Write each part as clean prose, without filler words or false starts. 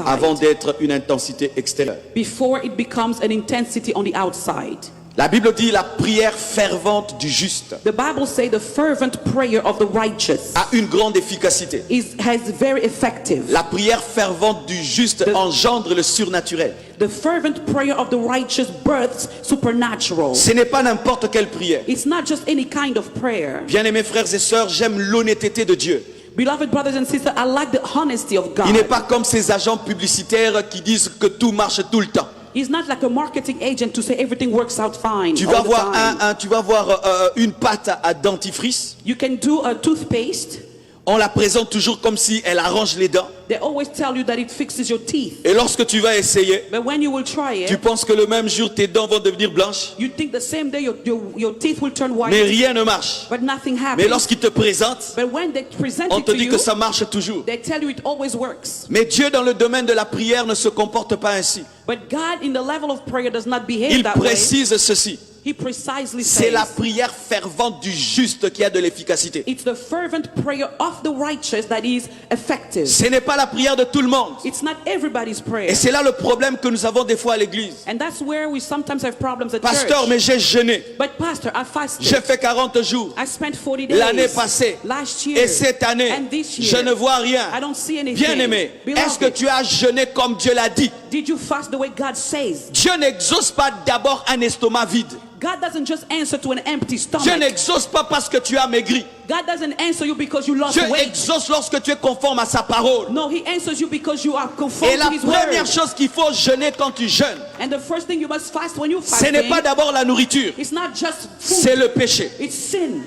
inside. avant d'être une intensité extérieure. Before it becomes an intensity on the outside. La Bible dit la prière fervente du juste The Bible says the fervent prayer of the righteous a une grande efficacité. has very effective. La prière fervente du juste engendre le surnaturel. The fervent prayer of the righteous births supernatural. Ce n'est pas n'importe quelle prière. It's not just any kind of prayer. Bien-aimés frères et sœurs, j'aime l'honnêteté de Dieu. Beloved brothers and sisters, I like the honesty of God. Il n'est pas comme ces agents publicitaires qui disent que tout marche tout le temps. He's not like a marketing agent to say everything works out fine. Tu vas all the avoir time. tu vas avoir une pâte à dentifrice. You can do a toothpaste. On la présente toujours comme si elle arrange les dents. They always tell you that it fixes your teeth. Et lorsque tu vas essayer, But when you will try tu it, penses que le même jour tes dents vont devenir blanches. you think the same day your teeth will turn white. Mais rien ne marche. But nothing Mais happens. lorsqu'ils te présentent, But when they present on it te to dit you, que ça marche toujours. they tell you it always works. Mais Dieu dans le domaine de la prière ne se comporte pas ainsi. But God in the level of prayer does not behave Il that way. précise ceci. He precisely C'est la says prière fervente du juste qui a de l'efficacité. it's the fervent prayer of the righteous that is effective. Ce n'est pas la prière de tout le monde. It's not everybody's prayer. Et c'est là le problème que nous avons des fois à l'église. And that's where we sometimes have problems at Pasteur, church. mais j'ai jeûné. But pastor, I fasted. J'ai fait 40 jours. I spent 40 days. L'année passée. Last year. Et cette année, And this year. je ne vois rien. I don't see anything. Bien-aimé, est-ce que Beloved, tu as jeûné comme Dieu l'a dit? did you fast the way God says? Dieu n'exauce pas d'abord un estomac vide. God doesn't just answer to an empty Dieu stomach. n'exauce pas parce que tu as maigri. God doesn't answer you because you lost Dieu weight. exauce lorsque tu es conforme à sa parole. No, He answers you because you are conformed Et la to His première word. chose qu'il faut jeûner quand tu jeûnes, And the first thing you must fast when you fast, ce n'est pas d'abord la nourriture, it's not just c'est food. le péché. It's sin.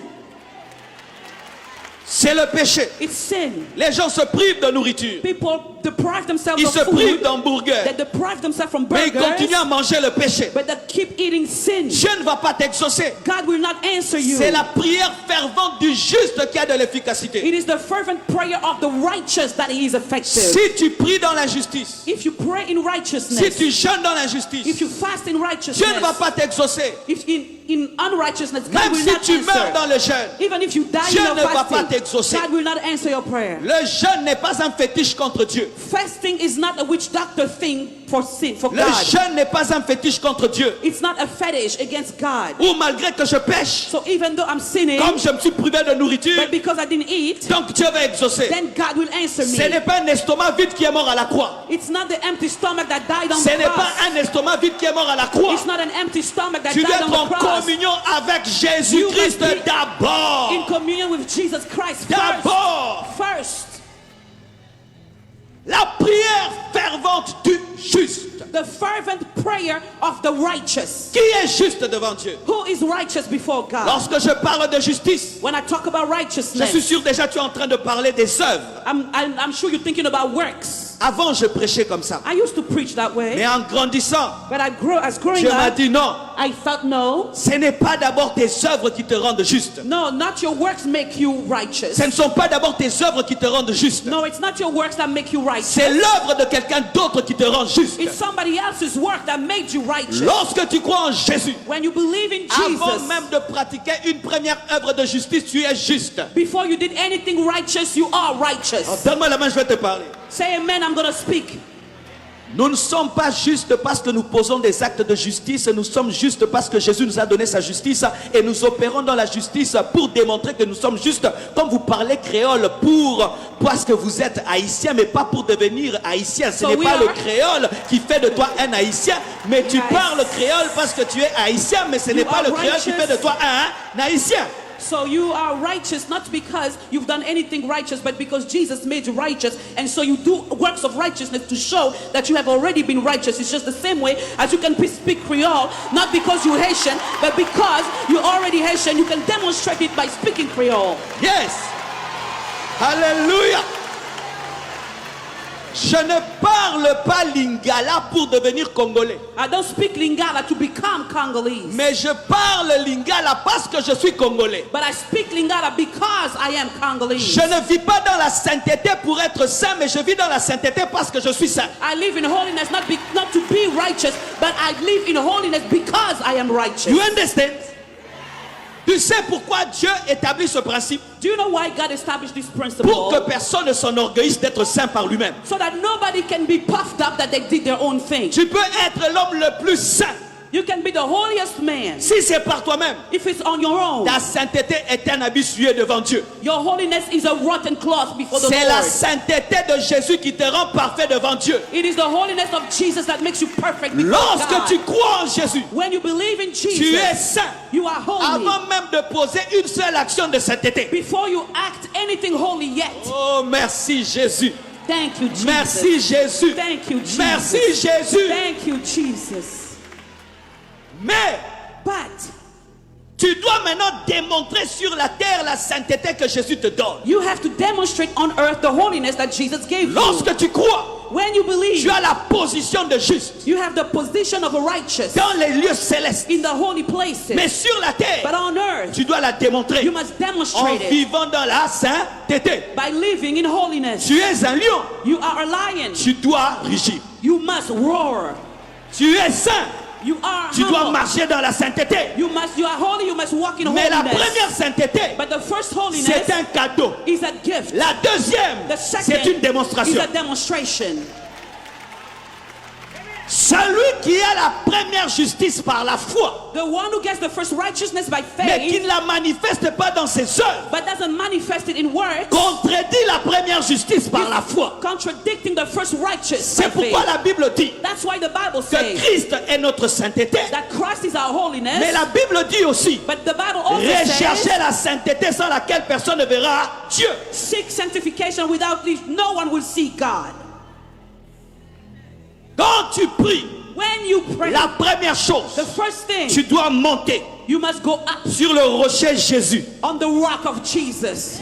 C'est le péché. It's sin. Les gens se privent de nourriture. People deprive themselves Ils of se privent food. d'hamburgers. They deprive themselves from Mais ils burgers. continuent à manger le péché. But they keep eating sin. Dieu ne va pas t'exaucer. God will not answer you. C'est la prière fervente du juste qui a de l'efficacité. It is the fervent prayer of the righteous that is effective. Si tu pries dans l'injustice, If you pray in si righteousness, tu jeûnes dans if l'injustice, you fast in Dieu ne va righteousness, pas t'exaucer. if in unrighteousness, God Même will si not tu meurs dans answer. le jeûne, Even if you die Dieu in your ne va pas fasting, t'exaucer. God will not answer your prayer. Le jeûne n'est pas un fétiche contre Dieu. Fasting is not a witch doctor thing for sin, for Le God. jeûne n'est pas un fétiche contre Dieu. It's not a fetish against God. Ou malgré que je pêche, So even though I'm sinning, comme je me suis privé de nourriture, but because I didn't eat, donc Dieu va exaucer. then God will answer Ce me. n'est pas un estomac vide qui est mort à la croix. It's not the empty stomach that died on Ce the n'est pas cross. un estomac vide qui est mort à la croix. It's not an empty stomach that Tu dois died être on en the cross. communion avec Jésus-Christ You must be d'abord. In communion with Jesus Christ D'abord. first. La prière fervente du juste. The fervent prayer of the righteous. Qui est juste devant Dieu? Who is righteous before God? Lorsque je parle de justice, When I talk about je righteousness, suis sûr déjà tu es en train de parler des œuvres. I'm sure you're thinking about works. Avant, je prêchais comme ça. I used to preach that way, Mais en grandissant, but as growing Dieu m'a up, dit non. I felt no, Ce n'est pas d'abord tes œuvres qui te rendent juste. no, not your works make you righteous. Ce ne sont pas d'abord tes œuvres qui te rendent juste. No, it's not your works that make you righteous. C'est l'œuvre de quelqu'un d'autre qui te rend juste. It's somebody else's work that made you righteous. Lorsque tu crois en Jésus, When you believe in avant Jesus, même de pratiquer une première œuvre de justice, tu es juste. before you did anything righteous, you are righteous. Donne-moi la main, je vais te parler. Say amen, I'm going to speak. Nous ne sommes pas justes parce que nous posons des actes de justice. Nous sommes justes parce que Jésus nous a donné sa justice. Et nous opérons dans la justice pour démontrer que nous sommes justes. Comme vous parlez créole parce que vous êtes haïtien, mais pas pour devenir haïtien. Ce n'est pas le créole qui fait de toi un haïtien. Mais tu parles créole parce que tu es haïtien. Mais ce n'est pas le créole qui fait de toi un haïtien. So you are righteous not because you've done anything righteous, but because Jesus made you righteous. And so you do works of righteousness to show that you have already been righteous. It's just the same way as you can speak Creole, not because you're Haitian, but because you're already Haitian, you can demonstrate it by speaking Creole. Yes. Hallelujah. Je ne parle pas lingala pour devenir congolais. I don't speak Lingala to become Congolese. Mais je parle lingala parce que je suis congolais. But I speak Lingala because I am Congolese. Je ne vis pas dans la sainteté pour être saint, mais je vis dans la sainteté parce que je suis saint. I live in holiness not to be righteous, but I live in holiness because I am righteous. You understand? Tu sais pourquoi Dieu établit ce principe? Do you know why God established this principle? Pour que personne ne s'enorgueillisse d'être saint par lui-même. So that nobody can be puffed up that they did their own thing. Tu peux être l'homme le plus saint. You can be the holiest man. Si c'est par toi-même, If it's on your own, ta sainteté est un habit souillé devant Dieu. your holiness is a rotten cloth before the C'est la Lord. sainteté de Jésus qui te rend parfait devant Dieu. It is the holiness of Jesus that makes you perfect before Lorsque God. tu crois en Jésus, When you believe in tu es Jesus, saint. you are holy. Avant même de poser une seule action de sainteté. Before you act anything holy yet. Oh, merci Jésus. Thank you, Jesus. Merci Jésus. Thank you, Jesus. Merci Jésus. Thank you, Jesus. Mais But tu dois maintenant démontrer sur la terre la sainteté que Jésus te donne. you have to demonstrate on earth the holiness that Jesus gave you. Lorsque tu crois, When you believe, tu as la position de juste you have the position of a righteous dans les lieux célestes. in the holy places. Mais sur la terre, But on earth, tu dois la démontrer you must en demonstrate it vivant dans la sainteté. by living in holiness. Tu es un lion, You are a lion. tu dois rugir. You must roar. Tu es saint, You are tu dois humble. marcher dans la sainteté. You are holy, you must walk in Mais la holiness. première sainteté, But the first holiness c'est un cadeau. is a gift. La deuxième, The c'est second une démonstration. is a demonstration. Celui qui a la première justice par la foi, The one who gets the first righteousness by mais qui faith, ne la manifeste pas dans ses œuvres, but doesn't manifest it in works, contredit la première justice par la foi. contradicting the first righteous C'est by pourquoi faith. la Bible dit That's why the Bible que says Christ est notre sainteté. that Christ is our holiness. Mais la Bible dit aussi, But the Bible also recherchez says, la sainteté sans laquelle personne ne verra Dieu. seek sanctification without which no one will see God. Quand tu pries, When you pray, la première chose, the first thing, tu dois monter you must go up sur le rocher Jésus. on the rock of Jesus.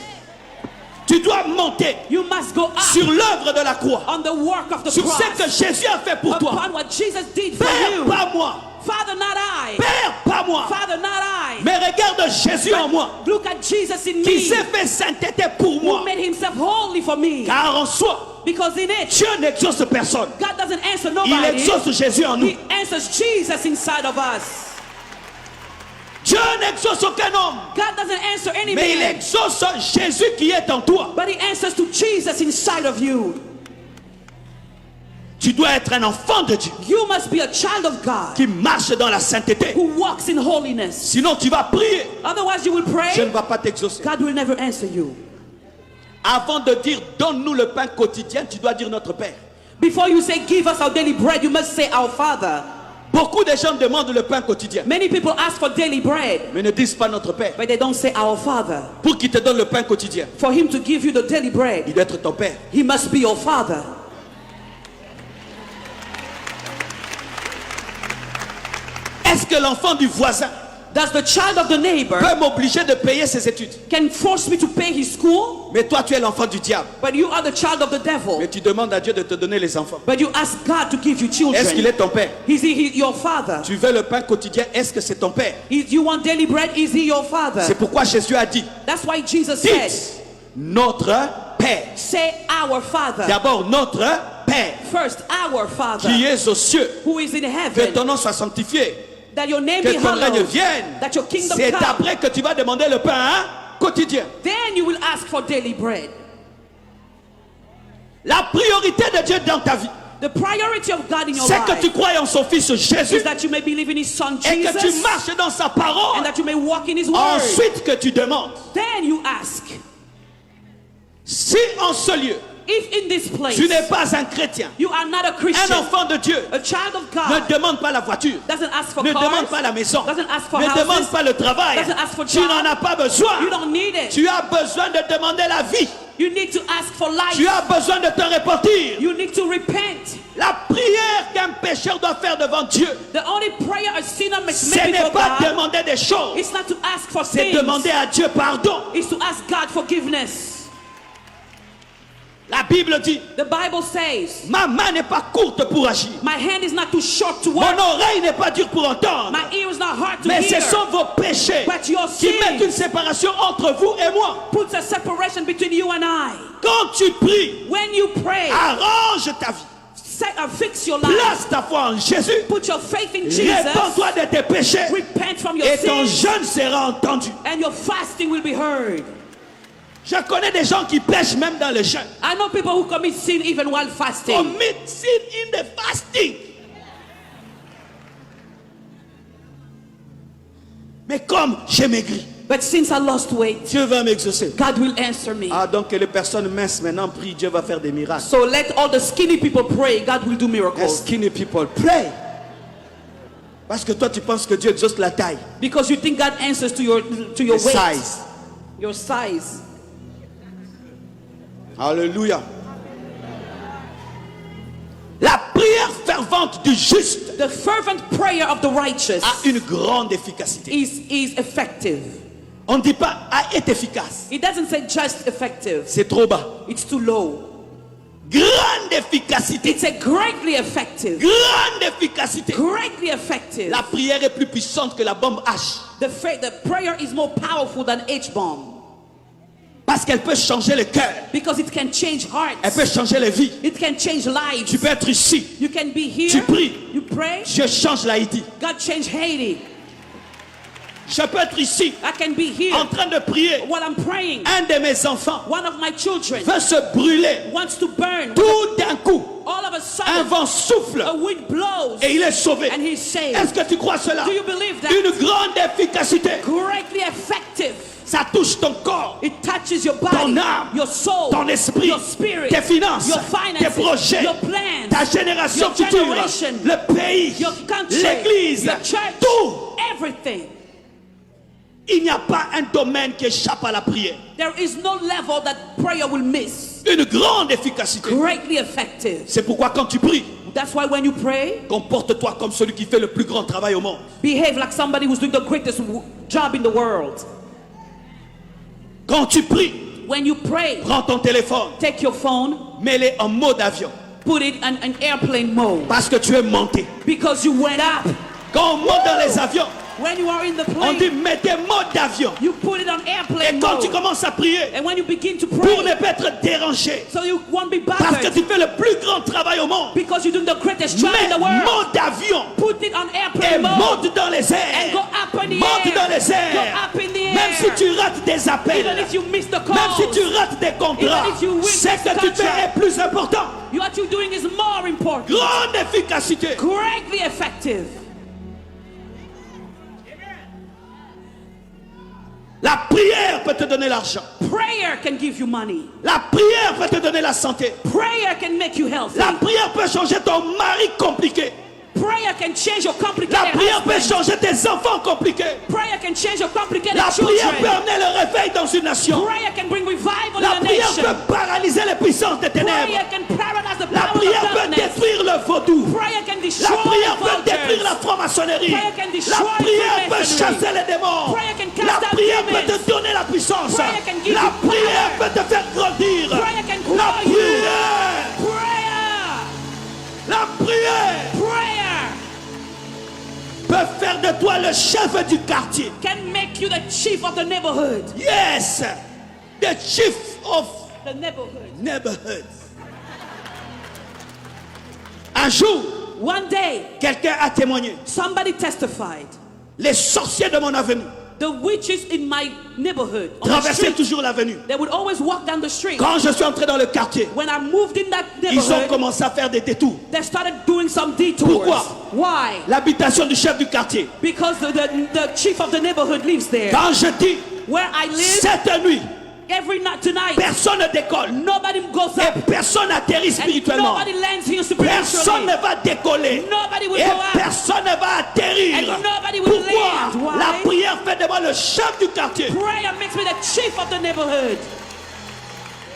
Tu dois monter You must go up sur l'œuvre de la croix, on the work of the sur ce que cross, Jésus a fait pour toi. upon what Jesus did for Père, you. pas moi. Father, not I. Père, pas moi. Father, not I. Mais regarde Jésus en moi, Look at Jesus in qui me, s'est fait sainteté pour who moi. made himself holy for me. Car en soi, Because in it, Dieu n'exauce personne. God doesn't answer Il nobody. exauce Jésus en nous. He answers Jesus inside of us. Dieu n'exauce aucun homme, God doesn't answer any mais il man, exauce Jésus qui est en toi. but he answers to Jesus inside of you. Tu dois être un enfant de Dieu You must be a child of God qui marche dans la sainteté. who walks in holiness. Sinon, tu vas prier. Otherwise, you will Je ne pray, vais pas t'exaucer. God will never answer you. Avant de dire donne-nous le pain quotidien, tu dois dire notre Père. Before you say, give us our daily bread, you must say, our Father. Beaucoup de gens demandent le pain quotidien, Many people ask for daily bread, mais ne disent pas notre Père. but they don't say, our Father. Pour qu'il te donne le pain quotidien, For him to give you the daily il bread, doit être ton Père. he must be your Father. Est-ce que l'enfant du voisin Does the child of the neighbor peut m'obliger de payer ses études? can force me to pay his school, Mais toi, tu es l'enfant du diable. but you are the child of the devil? Mais tu demandes à Dieu de te donner les enfants. But you ask God to give you Est-ce qu'il children. est ton Père? Is he your Father? Tu veux le pain quotidien, est-ce que c'est ton Père? You want daily bread? Is he your Father? C'est pourquoi Jésus a dit, That's why Jesus said, dites notre Père. say our Father. D'abord notre Père First, our Father, qui es aux cieux. who is in Que heaven, ton nom soit sanctifié. that your name Que be ton règne hallowed, vienne. that your kingdom C'est come. après que tu vas demander le pain quotidien. Then you will ask for daily bread. La priorité de Dieu dans ta vie, The priority of God in your c'est que tu life crois en son Fils Jésus is that you may believe in his Son et que tu Jesus, marches dans sa parole. and that you may walk in his word. Ensuite que tu demandes. Then you ask, Si en ce lieu, if in this place tu n'es pas un chrétien, you are not a un Christian, enfant de Dieu, a child of ne God, demande pas la voiture, doesn't ask for ne cars, demande pas la maison, doesn't ask for ne demande houses, pas le travail. doesn't ask for Tu job. n'en as pas besoin. You don't need it. Tu as besoin de demander la vie. You need to ask for life. Tu as besoin de te repentir. You need to repent. La prière qu'un pécheur doit faire devant Dieu, The only prayer a sinner must ce make n'est before pas God demander des choses, is not to ask for c'est things. demander à Dieu pardon. It's to ask God forgiveness. La Bible dit, The Bible says, ma main n'est pas courte pour agir. my hand is not too short to Mon work. oreille n'est pas dure pour entendre. My ear is not hard to Mais ce hear. sont vos péchés But your qui mettent sins une séparation entre vous et moi. puts a separation between you and I. Quand tu pries, When you pray, arrange ta vie. Fix your life. Place ta foi en Jésus. Put your faith in Jesus. Répands-toi de tes péchés. Repent from your Et ton sins. jeûne sera entendu. And your fasting will be heard. Je connais des gens qui pêchent même dans le jeûne. I know people who commit sin even while fasting. Commit sin in the fasting. Mais comme j'ai maigri, But since I lost weight, Dieu va m'exaucer. God will answer me. Ah, donc que les personnes minces maintenant prient, Dieu va faire des miracles. So let all the skinny people pray. God will do And miracles. skinny people, pray. Parce que toi tu penses que Dieu exauce la taille, Because you think God answers to your the weight, size. your size. Alléluia. La prière fervente du juste The fervent prayer of the righteous a une grande efficacité. is effective. On ne dit pas est efficace. It doesn't say just effective. C'est trop bas. It's too low. Grande efficacité. It's a greatly effective. Grande efficacité. Greatly effective. La prière est plus puissante que la bombe H. The prayer is more powerful than H-bomb. Parce qu'elle peut changer le cœur. Because it can change Elle hearts. peut changer les vies. It can change lives. Tu peux être ici. You can be here. Tu pries. You pray. Je change l'Haïti. God changed Haiti. Je peux être ici I can be here en train de prier. while I'm praying. Un de mes enfants One of my children veut se brûler. wants to burn. Tout d'un coup, All of a un sudden, vent souffle a wind blows et il est sauvé. and he's saved. Est-ce que tu crois cela? Do you believe that? Une grande efficacité. Greatly effective. Ça touche ton corps, It touches your ton body, âme, your soul, ton esprit, your spirit, tes finances, your tes finances, projets, your plans, ta génération your future, generation, le pays, your country, l'église, your church, tout. everything. Il n'y a pas un domaine qui échappe à la prière. There is no level that prayer will miss. Une grande efficacité. Greatly effective. C'est pourquoi quand tu pries, That's why when you pray, comporte-toi comme celui qui fait le plus grand travail au monde. behave like somebody who's doing the greatest job in the world. Quand tu pries, When you pray, prends ton téléphone, take your phone, mets-le en mode avion. put it in an airplane mode. Parce que tu es monté. Because you went up. Quand on monte dans les avions, When you are in the on dit plane, mettez mode d'avion. you put it on Et airplane quand tu mode. commences à prier, And when you begin to pour pray, ne pas être dérangé, so you won't be parce que bothered. tu fais le plus grand travail au monde, Because you're doing the greatest job in mets the world. mode d'avion Put it on et airplane mode. monte dans les And airs. go up in the Monte air. dans les Go airs. up in the Même si air. tu rates des appels, Even if you miss the même si calls, tu rates des contrats, Even if you win ce this que tu fais contract, est plus important. what you're doing is more important. Grande efficacité. Greatly effective. La prière peut te donner l'argent. Prayer can give you money. La prière peut te donner la santé. Prayer can make you healthy. La prière peut changer ton mari compliqué. Prayer can change your La complicated prière peut husband. changer tes enfants compliqués. Prayer can change your complicated La prière peut children. amener le réveil dans une nation. Prayer can bring revival La in a prière nation. peut paralyser les puissances des ténèbres. Prayer can paralyze the La power prière of peut darkness. détruire le vaudou. Prayer can La destroy prière the peut détruire la vultures. franc-maçonnerie. Prayer can La destroy prière peut Freemasonry. chasser les démons. Prayer can cast La out prière demons. peut te donner la puissance. Prayer can give La you power. prière peut te faire grandir. Prayer can grow La you. prière. Prayer. La prière Prayer peut faire de toi le chef du quartier. can make you the chief of the neighborhood. Yes, the chief of The neighborhood. neighborhood. Un jour, One day, quelqu'un a témoigné. somebody testified. Les sorciers de mon avenue The witches in my neighborhood, on the traversaient street, toujours l'avenue. they would always walk down the street. Quand je suis entré dans le quartier, When I moved in that ils ont neighborhood, commencé à faire des détours. they started doing some detours. Pourquoi? Why? L'habitation du chef du quartier. Because the chief of the neighborhood lives there. Quand je dis Where I live, cette nuit, every night tonight, personne ne décolle nobody goes up et personne n'atterrit and spirituellement. nobody lands here Personne spiritually. ne va décoller Nobody will et go up. personne ne va atterrir. And nobody will land. Pourquoi? Why? La prière fait de moi le chef du quartier. Prayer makes me the chief of the neighborhood.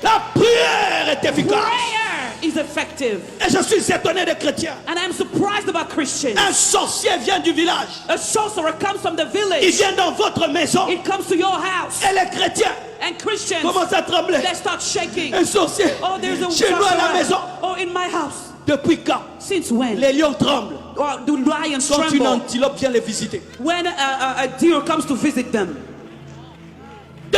La prière est efficace. Prayer is effective. Et je suis étonné des chrétiens. And I'm surprised about Christians. Un sorcier vient du village. A sorcerer comes from the Il village. vient dans votre maison. It comes to your house. Et les chrétiens And Christians, commencent à trembler. they start shaking. Un sorcier Oh, there's a chez nous à la maison. sorcerer. Oh, in my house. Depuis quand? Since when? Les lions tremblent. Or do lions Quand une tremble antilope vient les visiter. when a deer comes to visit them?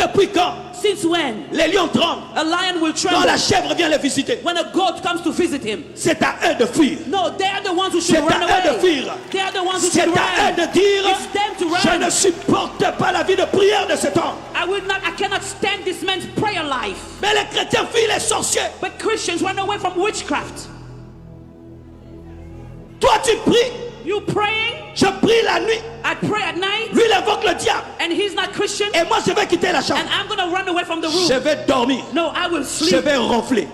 Depuis quand Since when? les lions tremblent A lion will quand tremble la chèvre vient les visiter? when a goat comes to visit him. C'est à eux de fuir. No, they are the ones who should C'est run à eux de away. fuir. They are the ones who C'est should à eux run. de dire, It's them to je run. ne supporte pas la vie de prière de cet homme. I cannot stand this man's prayer life. Mais les chrétiens fuient les sorciers. But Christians run away from witchcraft. Toi tu pries, You praying? je prie la nuit. I pray at night, Lui il invoque le diable. and he's not Christian, Et moi je vais quitter la chambre. and I'm gonna run away from the Je room. vais dormir. No, I will Je sleep. vais ronfler.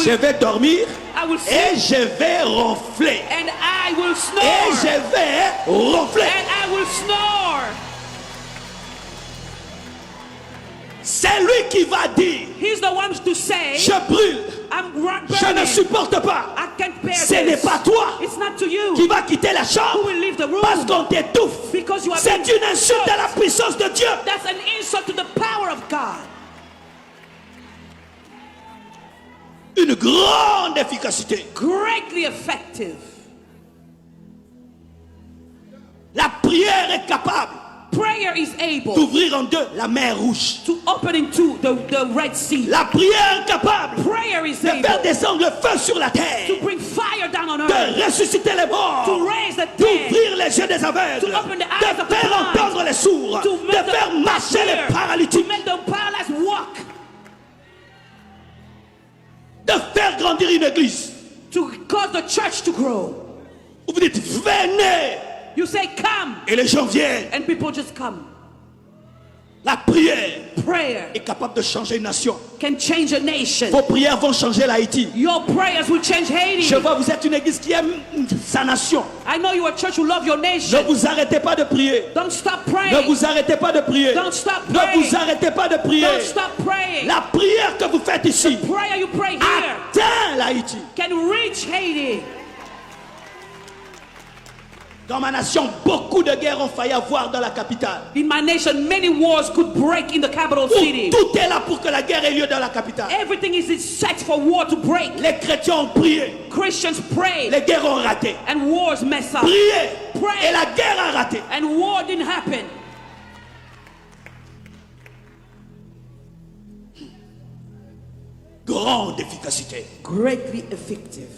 Je vais dormir I will et sleep, je vais ronfler. and I will Et snore, je vais ronfler. and I will snore. C'est lui qui va dire, He's the one to say, je brûle, I'm je ne burning. supporte pas. I can't bear Ce n'est this. pas toi It's not to you qui va quitter la who chambre will leave the room parce qu'on t'étouffe. because you are C'est being une insulte à la puissance de Dieu. That's an insult to the power of God. Une grande efficacité. Greatly effective. La prière est capable Prayer is able d'ouvrir en deux la mer rouge. to open into the Red Sea. La prière est capable Prayer is de faire able descendre le feu sur la terre, to bring fire down on de earth, ressusciter les morts, to raise the dead, d'ouvrir les yeux des aveugles, To open the eyes de of the faire blind, entendre les sourds, to de make faire the marcher les hear, to paralytiques, make the paralyzed walk, de faire grandir une église. to cause the church to grow. Vous dites venez You say come, et les gens viennent. and people just come. La prière Prayer est capable de changer une nation. can change a nation. Vos prières vont changer l'Haïti. Your prayers will change Haiti. Je vois, vous êtes une église qui aime sa nation. I know you are a church who love your Ne nation. vous arrêtez pas de prier. Don't stop Ne praying. vous arrêtez pas de prier. Don't stop Ne praying. vous arrêtez pas de prier. Don't stop praying. La prière que vous faites ici Prayer you pray here atteint l'Haïti. can reach Haiti. Dans ma nation, beaucoup de guerres ont failli avoir dans la capitale. In my nation, many wars could break in the capital city. Tout est là pour que la guerre ait lieu dans la capitale. Everything is set for war to break. Les chrétiens ont prié. Christians pray Les guerres ont raté. and wars mess up. Priez. Pray. Et la guerre a raté. And war didn't happen. Grande efficacité. Greatly effective.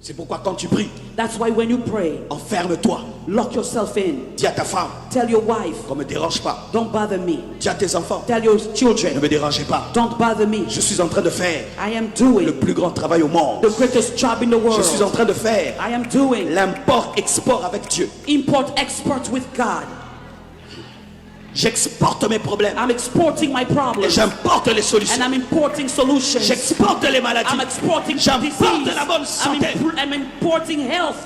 C'est pourquoi quand tu pries, That's why when you pray, enferme-toi. lock yourself in. Dis à ta femme, Tell your wife, qu'on ne me dérange pas. don't bother me. Dis à tes enfants, Tell your ne children, me dérangez pas. don't bother me. Je suis en train de faire I am le doing plus grand travail au monde. the greatest job in the Je suis en world. train de faire I am doing l'import-export avec Dieu. import-export with God. J'exporte mes problèmes I'm exporting my et problems j'importe les solutions. and I'm importing solutions. J'exporte les maladies. I'm exporting J'importe disease. la bonne santé. I'm importing health.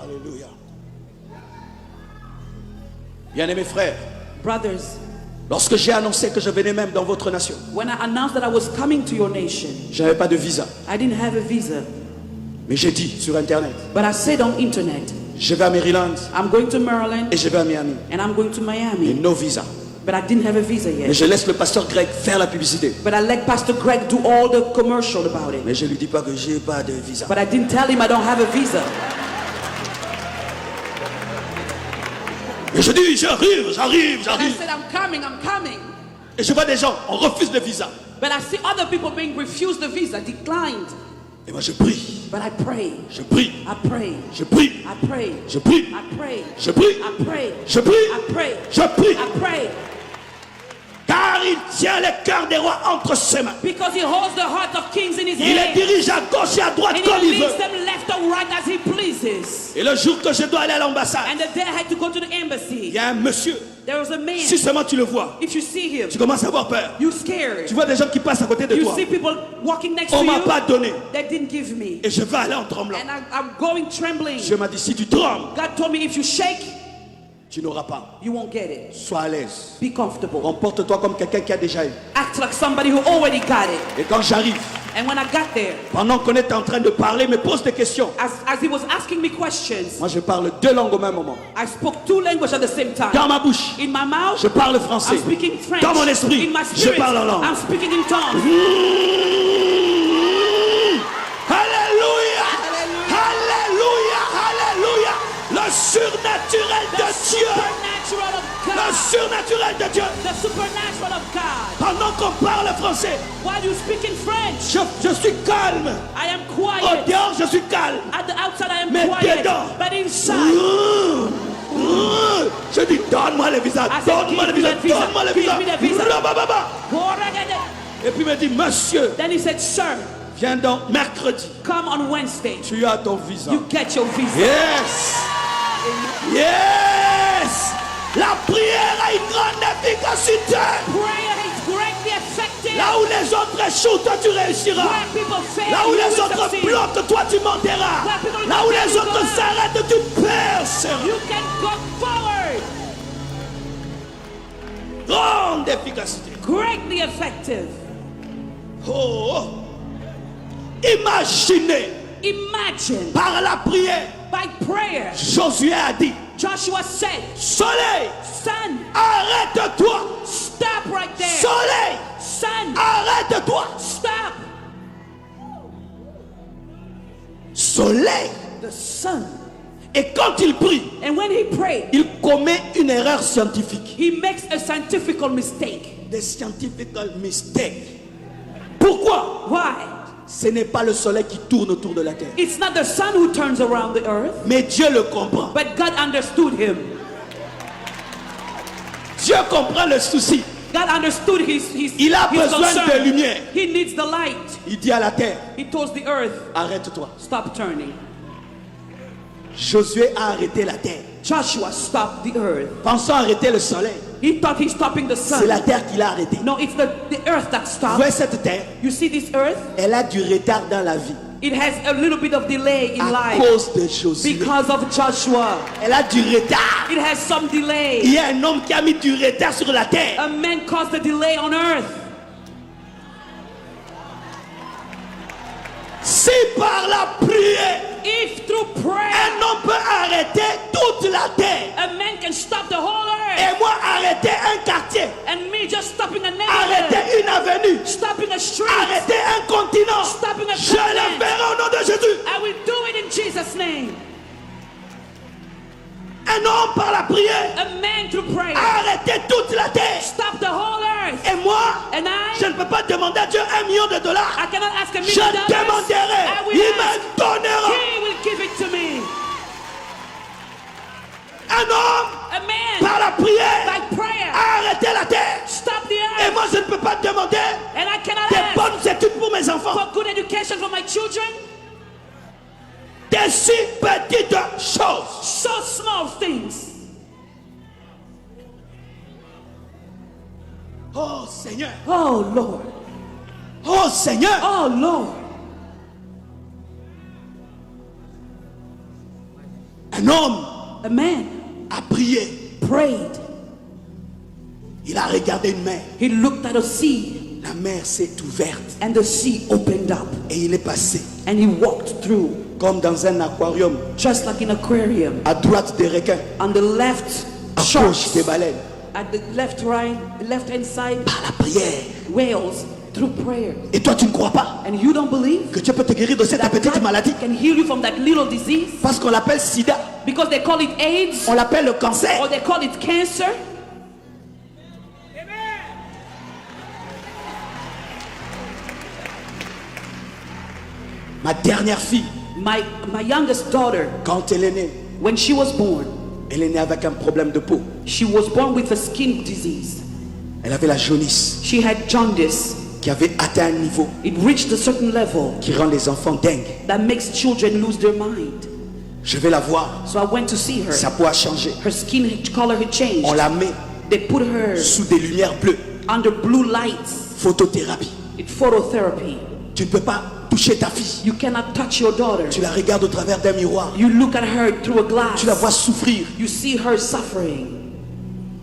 Alléluia. Bien-aimés frères, Brothers, lorsque j'ai annoncé que je venais même dans votre nation, when I announced that I was coming to your nation, je n'avais pas de visa. I didn't have a visa. Mais j'ai dit sur Internet, But I said on internet, je vais à Maryland I'm going to Maryland et je vais à Miami. and I'm going to Et Miami. no visa. But I didn't have a visa Mais yet. je laisse le pasteur Greg faire la publicité. But I let Pastor Greg do all the commercial about it. Mais je lui dis pas que j'ai pas de visa. But I didn't tell him I don't have a visa. Et je dis, j'arrive. I said, I'm coming. Et je vois des gens, on refuse le visa. But I see other people being refused the visa, declined. Et moi je prie, But I pray, je prie, I pray, je prie, I pray, je prie, I pray, je prie, I pray, je prie, I pray, je prie. I pray. Car il tient les cœurs des rois entre ses mains. Because he holds the hearts of kings in his Il les hand. dirige à gauche et à droite And comme he il veut. leads them left or right as he pleases. Et le jour que je dois aller à l'ambassade, And the day I had to go to the il embassy, y a un monsieur. there was a man. Si seulement tu le vois, If you see him, tu commences à avoir peur. you're scared. Tu vois des gens qui passent à côté de You toi. see people walking next On to m'a you pas donné. that didn't give me. Et je vais aller en tremblant. And I'm going trembling. Dieu m'a dit, si tu trembles, God told me if you shake, tu n'auras pas. you won't get it. Sois à l'aise. Be comfortable. Comporte-toi comme quelqu'un qui a déjà eu. Act like somebody who already got it. Et quand j'arrive, And when I got there, pendant qu'on est en train de parler, me pose des questions. as he was asking me questions, Moi, je parle deux langues au même moment. I spoke two languages at the same time. Dans ma bouche, In my mouth, je parle français. I'm speaking French. Dans mon esprit, In my je spirit, parle en langue. I'm speaking in tongues. Alléluia! Alléluia! Alléluia! Le surnaturel de Dieu! Supernatural of Le God. surnaturel de Dieu. The supernatural of God. Pendant qu'on parle français, While you speak in French, je suis calme. I am Au quiet. dehors, je suis calme. At the outside, I am Mais quiet. dedans. But inside, Je dis, donne-moi le visa, I said, donne-moi le give me visa, that visa. donne-moi le Give visa. me the visa. Blablabla. Et puis il me dit, monsieur, then he said, sir, viens donc mercredi. come on Wednesday. Tu as ton visa. You get your visa. Yes. Yes. La prière a une grande efficacité. Prayer is greatly effective. Là où les autres échouent, toi tu réussiras. Where people fail, Là où you les will autres succeed. bloquent, toi tu monteras. Where people Là où block, les you autres go up. s'arrêtent, tu perceras. You can go forward. Grande efficacité. Greatly effective. Oh. Imaginez, Imagine par la prière, by prayer, Josué a dit, Joshua said, soleil, sun, arrête-toi. stop right there. Soleil, Sun, arrête-toi. stop. Soleil. The sun. Et quand il prie, And when he prayed, il commet une erreur scientifique. he makes a scientific mistake. Des scientific mistakes. Pourquoi? Why? Ce n'est pas le soleil qui tourne autour de la terre. It's not the sun who turns around the earth, Mais Dieu le comprend. but God understood him. Dieu comprend le souci. God understood his Il a his besoin concern. de lumière. He needs the light. Il dit à la terre, He told the earth, arrête-toi. stop turning. Josué a arrêté la terre. Joshua stopped the earth. Pensant arrêter le soleil, He thought he's stopping the c'est la sun. terre qui l'a arrêté. No, it's the earth that Vous stopped. voyez cette terre, You see this earth? elle a du retard dans la vie. It has a little bit of delay in À life cause de Josué. because of Joshua. Elle a du retard. It has some Il delay. y a un homme qui a mis du retard sur la terre. A man caused a delay on earth. Si par la prière, If through prayer, un homme peut arrêter toute la terre, a man can stop the whole earth, et moi arrêter un quartier, and me just stopping a neighborhood, arrêter une avenue, stopping a street, arrêter un continent, stopping a je le continent, ferai au nom de Jésus. I will do it in Jesus' name. Un homme par la prière A man through prayer, a arrêté toute la terre. stop the whole earth. Et moi, And je I ne peux pas demander à Dieu $1 million. cannot ask a Je million dollars. demanderai, I will il ask. me donnera. He will give it to me. Un homme A man par la prière by prayer, a arrêté la terre. stop the Et earth. moi, je ne peux pas demander And I cannot des ask bonnes études pour mes enfants. for good education for my children. Des si petites choses. So small things. Oh Seigneur, Oh Lord. oh Seigneur. Oh Lord. Un homme A man a prié. prayed. Il a regardé une mer. He looked at a sea, La mer s'est ouverte and the sea opened up, et il est passé and he walked through, comme dans un aquarium. just like an aquarium. À droite des requins, On the left, à gauche sharks. des baleines. At the left hand side, Par la prière. whales. Through prayer. Et toi, tu ne crois pas And you don't believe que Dieu peut te guérir de cette that petite God maladie? can heal you from that little disease? Parce qu'on l'appelle sida, Because they call it AIDS, on l'appelle le cancer. or they call it cancer. Ma dernière fille, My youngest daughter, quand elle est née, when she was born, elle est née avec un problème de peau. she was born with a skin disease. Elle avait la jaunisse She had jaundice. qui avait atteint un niveau It reached a certain level qui rend les enfants dingues. that makes children lose their mind. Je vais la voir. So I went to see her. Sa peau a changé. Her skin color had changed. On la met They put her sous des lumières bleues. under blue lights. Photothérapie. It's phototherapy. Tu ne peux pas toucher ta fille. You cannot touch your daughter. Tu la regardes au travers d'un miroir. You look at her through a glass. Tu la vois souffrir. You see her suffering.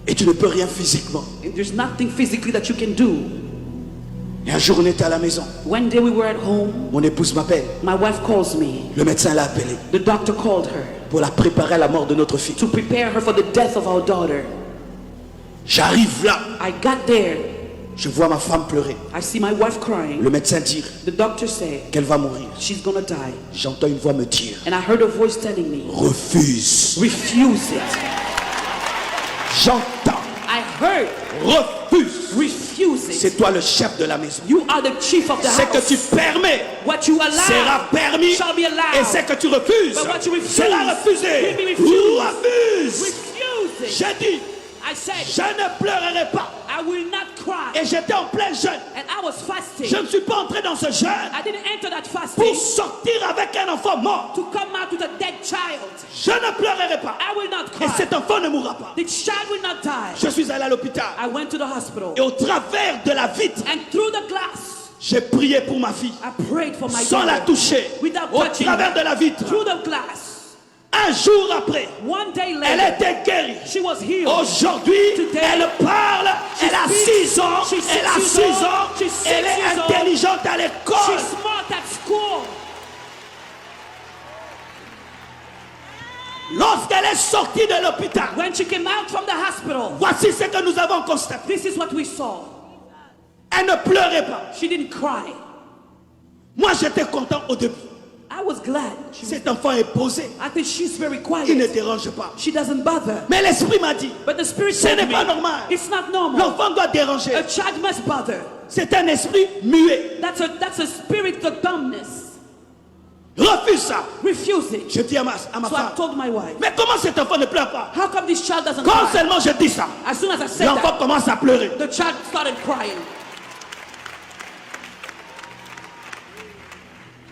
Et tu ne peux rien physiquement. And there's nothing physically that you can do. Et un jour, on était à la maison. One day we were at home. Mon épouse m'appelle. My wife calls me. Le médecin l'a appelée The doctor called her pour la préparer à la mort de notre fille. to prepare her for the death of our daughter. J'arrive là. I got there. Je vois ma femme pleurer. I see my wife crying. Le médecin dire The doctor said qu'elle va mourir. she's gonna die. J'entends une voix me dire And I heard a voice telling me, refuse. refuse it. J'entends I hurt, refuses, c'est toi le chef de la maison. you are the chief of the Ce que house. tu permets What you allow sera permis, shall be allowed. et ce que tu refuses But what you refuse sera refusé. will be refused. Refuse. Refusing. J'ai dit, I said, je ne pleurerai pas. I will not cry. Et j'étais en plein jeûne. And I was fasting. Je ne suis pas entré dans ce jeûne I didn't enter that fasting pour sortir avec un enfant mort. to come out with a dead child. Je ne pleurerai pas. I will not Et cry. cet enfant ne mourra pas. The child will not die. Je suis allé à l'hôpital. I went to the hospital. Et au travers de la vitre, And through the glass, j'ai prié pour ma fille. I prayed for my Sans la daughter. toucher. Without Au touching travers her. de la vitre. Through the glass. Un jour après, One day elle later, était guérie. she was healed. Aujourd'hui, Today, elle parle. Elle a speaks. 6 ans. She's Elle a 6 6 years old. ans. She's 6 Elle est years old. intelligente à l'école. She's smart at school. Lorsqu'elle est sortie de l'hôpital, When she came out from the hospital, voici ce que nous avons constaté. this is what we saw. Elle ne pleurait pas. She didn't cry. Moi, j'étais content au début. I was glad. Cet enfant est posé. I think she's very Il ne quiet. dérange pas. She doesn't bother. Mais l'esprit m'a dit, But the spirit ce said to n'est pas me, normal. it's not normal. L'enfant doit déranger. A child must bother. C'est un esprit muet. That's a spirit of dumbness. Refuse ça. Refuse it. Je dis à ma So I femme, told my wife, mais comment cet enfant ne pleure pas? how come this child doesn't Quand cry? seulement je dis ça, As soon as I said l'enfant that, commence à pleurer. the child started crying.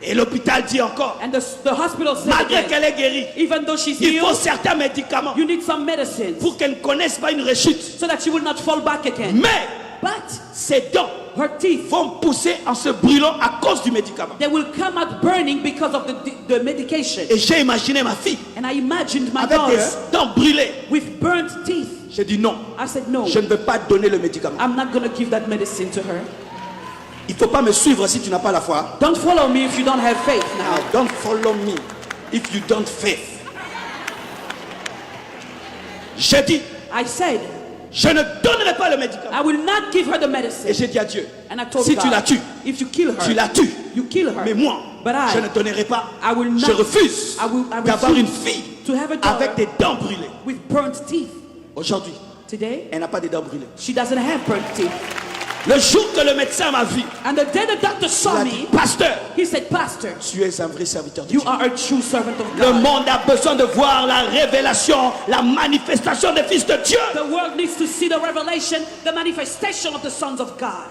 Et l'hôpital dit encore, And the hospital said malgré again, qu'elle est guérie, even though she's il faut healed, certains médicaments you need some medicine pour qu'elle ne connaisse pas une rechute. so that she will not fall back again. Mais But ses dents her teeth, vont pousser en se brûlant à cause du médicament. they will come out burning because of the medication. Et j'ai imaginé ma fille And I imagined my avec daughter des dents brûlées. with burnt teeth. J'ai dit non, I said, no, je ne veux pas donner le médicament. I'm not going to give that medicine to her. Il ne faut pas me suivre si tu n'as pas la foi. Don't follow me if you don't have faith now. Don't follow me if you don't faith. J'ai dit, I said, je ne donnerai pas le médicament. I will not give her the Et medicine. j'ai dit à Dieu, And I told si God, tu la tues, if you kill her, tu la tues. you kill her. Mais moi, But I- je ne donnerai pas. I will not- Je refuse I refuse d'avoir une fille to have a daughter avec des dents brûlées. with burnt teeth. Aujourd'hui, Today, elle n'a pas des dents brûlées. she doesn't have burnt teeth. Le jour que le médecin m'a vu, And the day the doctor il saw a dit, me, pasteur, he said, Pastor, tu es un vrai serviteur de you Dieu. are a true servant of Le God. monde a besoin de voir la révélation, la manifestation des fils de Dieu. The world needs to see the revelation, the manifestation of the sons of God.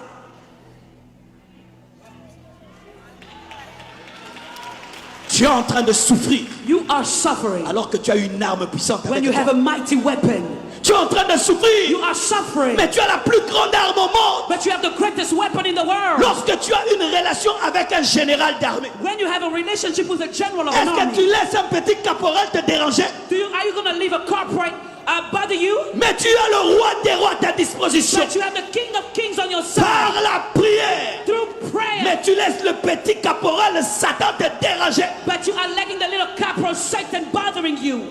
Tu es en train de souffrir You are suffering alors que tu as une arme puissante when avec you toi. have a mighty weapon. Tu es en train de You souffrir, are suffering, mais tu as la plus grande arme au monde. but you have the greatest weapon in the world. Lorsque tu as une relation avec un général d'armée, When you have a relationship with a general of an est-ce que tu army, laisses un petit caporal te déranger? are you going to leave a corporate bother you? Mais tu as le roi des rois à ta disposition. But you have the King of Kings on your Par side la prière. through prayer. Mais tu laisses le petit caporal Satan te déranger. But you are letting the little corporal Satan bothering you.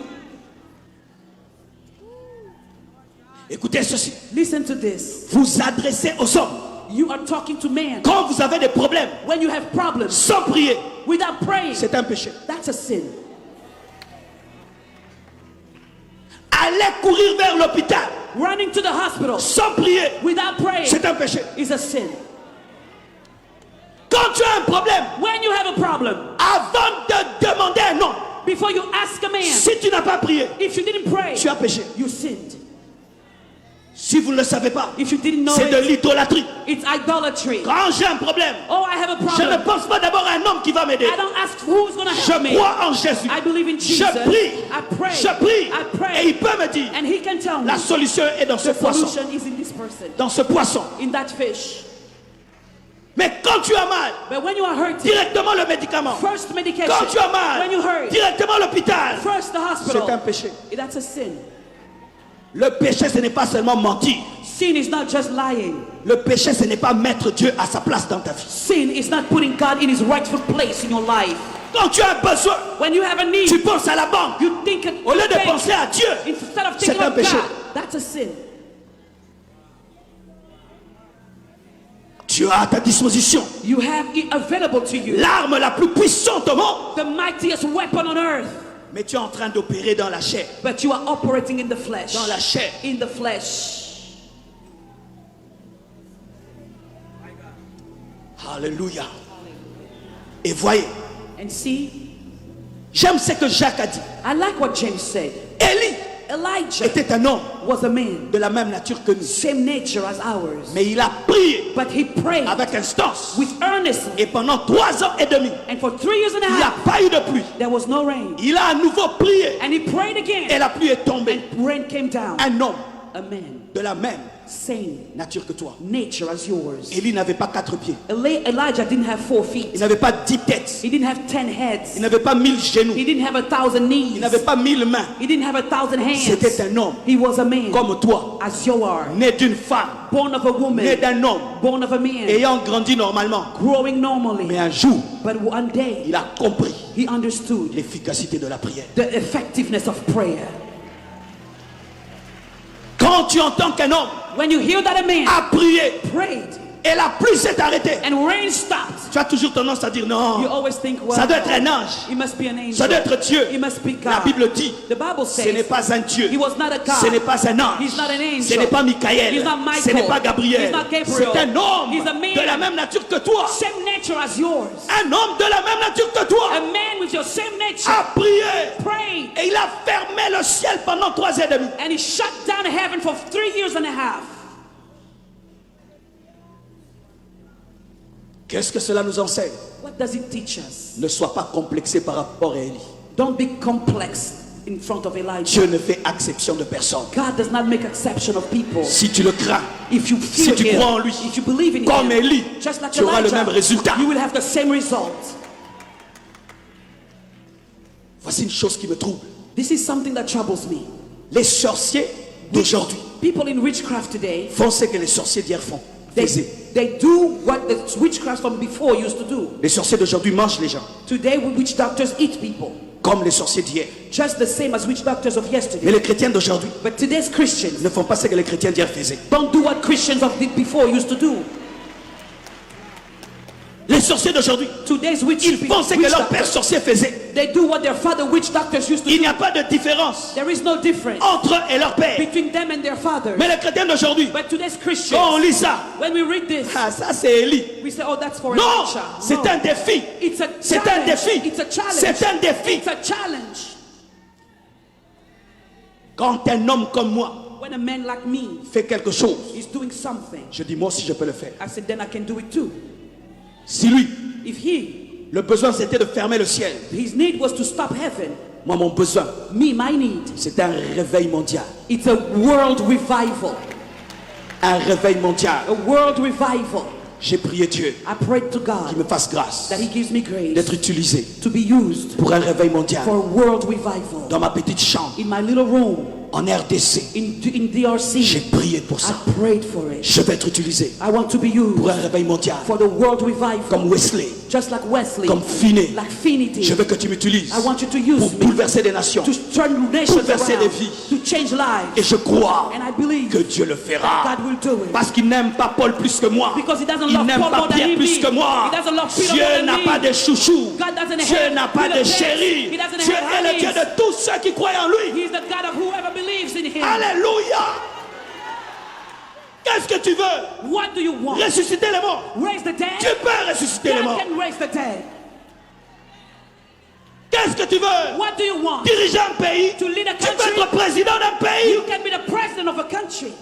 Écoutez ceci. Listen to this. Vous adressez aux hommes. You are talking to man. Quand vous avez des problèmes, When you have problems sans prier, without praying, c'est un péché. that's a sin. Allez courir vers l'hôpital Running to the hospital sans prier, without praying c'est un péché. is a sin. Quand tu as un problème, When you have a problem, avant de demander un homme, before you ask a man, si tu n'as pas prié, if you didn't pray, tu as péché. you sinned. Si vous ne le savez pas, If you didn't know c'est de it, l'idolâtrie. it's idolatry. Quand j'ai un problème, Oh, I have a je ne problem. pense pas d'abord à un homme qui va m'aider. I don't ask who's going to help me. Je crois en Jésus. I believe in Je Jesus. prie. I pray. Je prie. I pray. Et il peut me dire, And he can tell me la solution est dans ce the poisson. solution is in this person, Dans ce poisson. in that fish. Mais quand tu as mal, But when you are hurting, directement le médicament. first medication. Quand tu as mal, When you hurt, directement l'hôpital. first the hospital. C'est un péché. That's a sin. Le péché, ce n'est pas seulement mentir. Sin is not just lying. Le péché, ce n'est pas mettre Dieu à sa place dans ta vie. Sin is not putting God in his rightful place in your life. Quand tu as besoin, When you have a need, tu penses à la banque. you think Au lieu de penser à Dieu, instead of c'est thinking un of péché. God. That's a sin. Tu as à ta disposition You have it available to you, l'arme la plus puissante au monde. the mightiest weapon on earth. Mais tu es en train d'opérer dans la chair. But you are operating in the flesh. Dans la chair. In the flesh. Alléluia. Et voyez, And see, j'aime ce que Jacques a dit. I like what James said. Élie Elijah était un homme was a man, de la même nature que nous. same nature as ours. Mais il a prié But he prayed avec instance. with earnestness. Et pendant 3 ans et demi, And for 3 years and a il n'y a half, pas eu de pluie. there was no rain. Il a à nouveau prié And he prayed et again. la pluie est tombée. And rain came down. Un homme A man, de la même same nature que toi. nature as yours. Élie n'avait pas 4 pieds. Elijah didn't have 4 Il feet. n'avait pas 10 têtes. He didn't have 10 heads. Il n'avait pas 1000 genoux. He didn't have 1,000 Il knees. n'avait pas 1000 mains. He didn't have 1,000 C'était hands. un homme He was a man, comme toi, as you are, né d'une femme, born of a né woman, d'un homme, born of a man, ayant grandi normalement. growing Mais normally. un jour, But one day, il a compris he understood l'efficacité de la prière. the effectiveness of prayer. Quand tu entends qu'un homme When you hear that a man a prié prayed et la pluie s'est arrêtée, and rain stopped, tu as toujours tendance à dire you non, always think, well, ça doit être un ange, he must be an angel. ça doit être Dieu. He must be La God. Bible dit, The Bible ce n'est says pas un Dieu, he was not a God. ce n'est pas un ange, He's not an angel. ce n'est pas Michael, He's not Michael. ce n'est pas Gabriel, He's not Gabriel. c'est un homme He's a man. de la même nature que toi, Same nature as yours. un homme de la même nature que toi, A man with your same nature a prié prayed et il a fermé le ciel pendant 3 ans et demi. and he shut down heaven for 3 years and a half. Qu'est-ce que cela nous enseigne? What does it teach us? Ne sois pas complexé par rapport à Élie. Don't be complex in front of Elijah. Dieu ne fait exception de personne. God does not make exception of people. Si tu le crains, If you si fear tu him, crois en lui, if you believe in comme him, Élie, just like tu auras le Elijah, même résultat. you will have the same result. Voici une chose qui me trouble. This is something that troubles me. Les sorciers d'aujourd'hui People in witchcraft today, font ce que les sorciers d'hier faisaient. they do what the witchcraft from before used to do. Les sorciers d'aujourd'hui mangent les gens, Today, witch doctors eat people, comme les sorciers d'hier. just the same as witch doctors of Mais yesterday. les chrétiens d'aujourd'hui But today's Christians ne font pas ce que les chrétiens d'hier faisaient. don't do what Christians of the before used to do. Les sorciers d'aujourd'hui, Today's ils font ce que leur père sorcier faisait. they do what their father witch doctors used to Il do. n'y a pas de différence There is no difference entre eux et leur père. between them and their father. Mais les chrétiens d'aujourd'hui, But today's quand on Christians, lit ça, when we read this, ah, ça c'est Élie. we say, oh, that's for Non, Elijah. c'est No. un défi. It's a C'est un challenge. défi. It's a challenge. C'est un défi. It's a challenge. Quand un homme comme moi When a man like me fait quelque chose, is doing something, je dis moi aussi je peux le faire. I said, then I can do it too. Si lui, If he, le besoin c'était de fermer le ciel, his need was to stop heaven, moi mon besoin me, my need, c'est un réveil mondial. it's a world revival. Un réveil mondial. A world revival. J'ai prié Dieu I prayed to qu'il God me fasse grâce that he gives me grace d'être utilisé to be used pour un réveil mondial. for a world revival. Dans ma petite chambre, In my little room, en RDC, in j'ai DRC, prié pour I ça. prayed for it. Je vais être utilisé I want to be pour used un réveil mondial. for the world revival. Comme Wesley, Just like Wesley, comme Finney. like Finney Je did. veux que tu m'utilises I want you to pour use me bouleverser des nations. to turn nations Bouleverser around, des vies. to change lives. Et je crois And I believe que Dieu le fera. God will do it. Parce qu'il n'aime pas Paul plus que moi. Because he doesn't Il love n'aime Paul pas more than Pierre me. plus que moi. He doesn't love Peter more Dieu than n'a me. pas de chouchou. God doesn't Dieu have n'a pas little de pets. chéri. He doesn't Dieu have est le Dieu honeys. de tous ceux qui croient en lui. He's the God of whoever believes in him. Alléluia. Qu'est-ce que tu veux? What do you want? Ressusciter les morts. Raise the dead? Dieu peut ressusciter les God morts. can raise the dead. Qu'est-ce que tu veux? What do you want? Diriger un pays. To lead a Tu peux country? être président d'un pays. You can be the president of a country.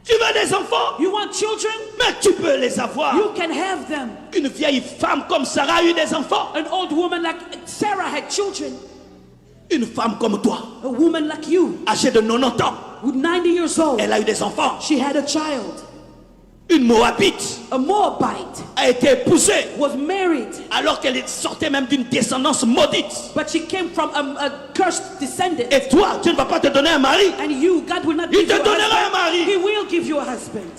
Tu veux des enfants? You want children? Mais tu peux les avoir. You can have them. Une vieille femme comme Sarah a eu des enfants. An old woman like Sarah had children. Une femme comme toi, A woman like you, âgée de 90 ans, with 90 years old, elle a eu des enfants. she had a child. Une Moabite A Moabite a été épousée was married, alors qu'elle sortait même d'une descendance maudite. but she came from a cursed descendant. Et toi, Dieu ne va pas te donner un mari. And you, God will not Il give te you a donnera un husband. mari. He will give you a husband.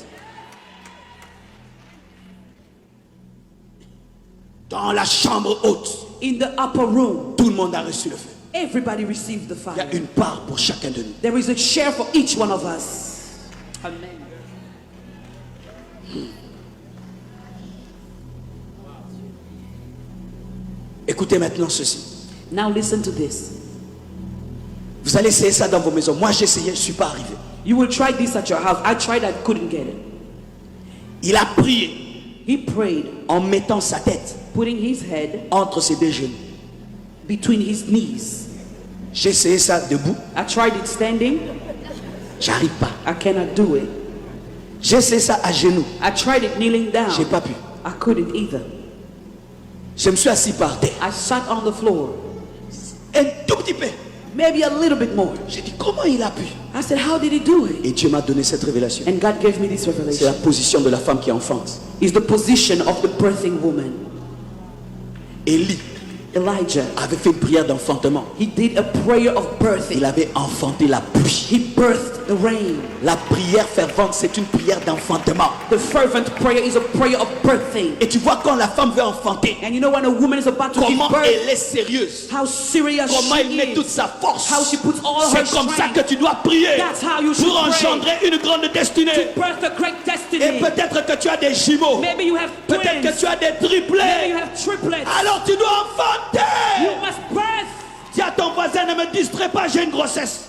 Dans la chambre haute, In the upper room, tout le monde a reçu le feu. everybody received the Il y a fire. une part pour chacun de nous. There is a share for each one of us. Amen. Écoutez maintenant ceci. Now listen to this. Vous allez essayer ça dans vos maisons. Moi, j'ai essayé, je ne suis pas arrivé. You will try this at your house. I tried, I couldn't get it. Il a prié. He prayed, en mettant sa tête putting his head entre ses deux genoux. between his knees. J'ai essayé ça debout, I tried it standing. j'arrive pas. I cannot do it. J'ai essayé ça à genoux, I tried it kneeling down. j'ai pas pu. I couldn't either. Je me suis assis par terre, I sat on the floor, un tout petit peu. maybe a little bit more. J'ai dit comment il a pu. I said, how did he do it? Et Dieu m'a donné cette révélation. And God gave me this C'est la revelation. position de la femme qui enfante. It's the position of the birthing woman. Élie Elijah, avait fait une prière d'enfantement. he did a prayer of Il birthing. avait enfanté la pluie. He birthed the rain. La prière fervente, c'est une prière d'enfantement. The fervent prayer is a prayer of birthing. Et tu vois quand la femme veut enfanter, And you know when a woman is about to give comment birth, elle est sérieuse. how serious Comment elle met she toute is. sa force. How she puts all her C'est comme ça strength que tu dois prier That's how you should pour pray. engendrer une grande destinée. to birth a great Et destiny. peut-être que tu as des jumeaux. Maybe you have Peut-être que twins. tu as des Maybe you triplés. have triplets. Alors tu dois enfanter. You must birth. Dis à ton voisin, ne me distrais pas, j'ai une grossesse.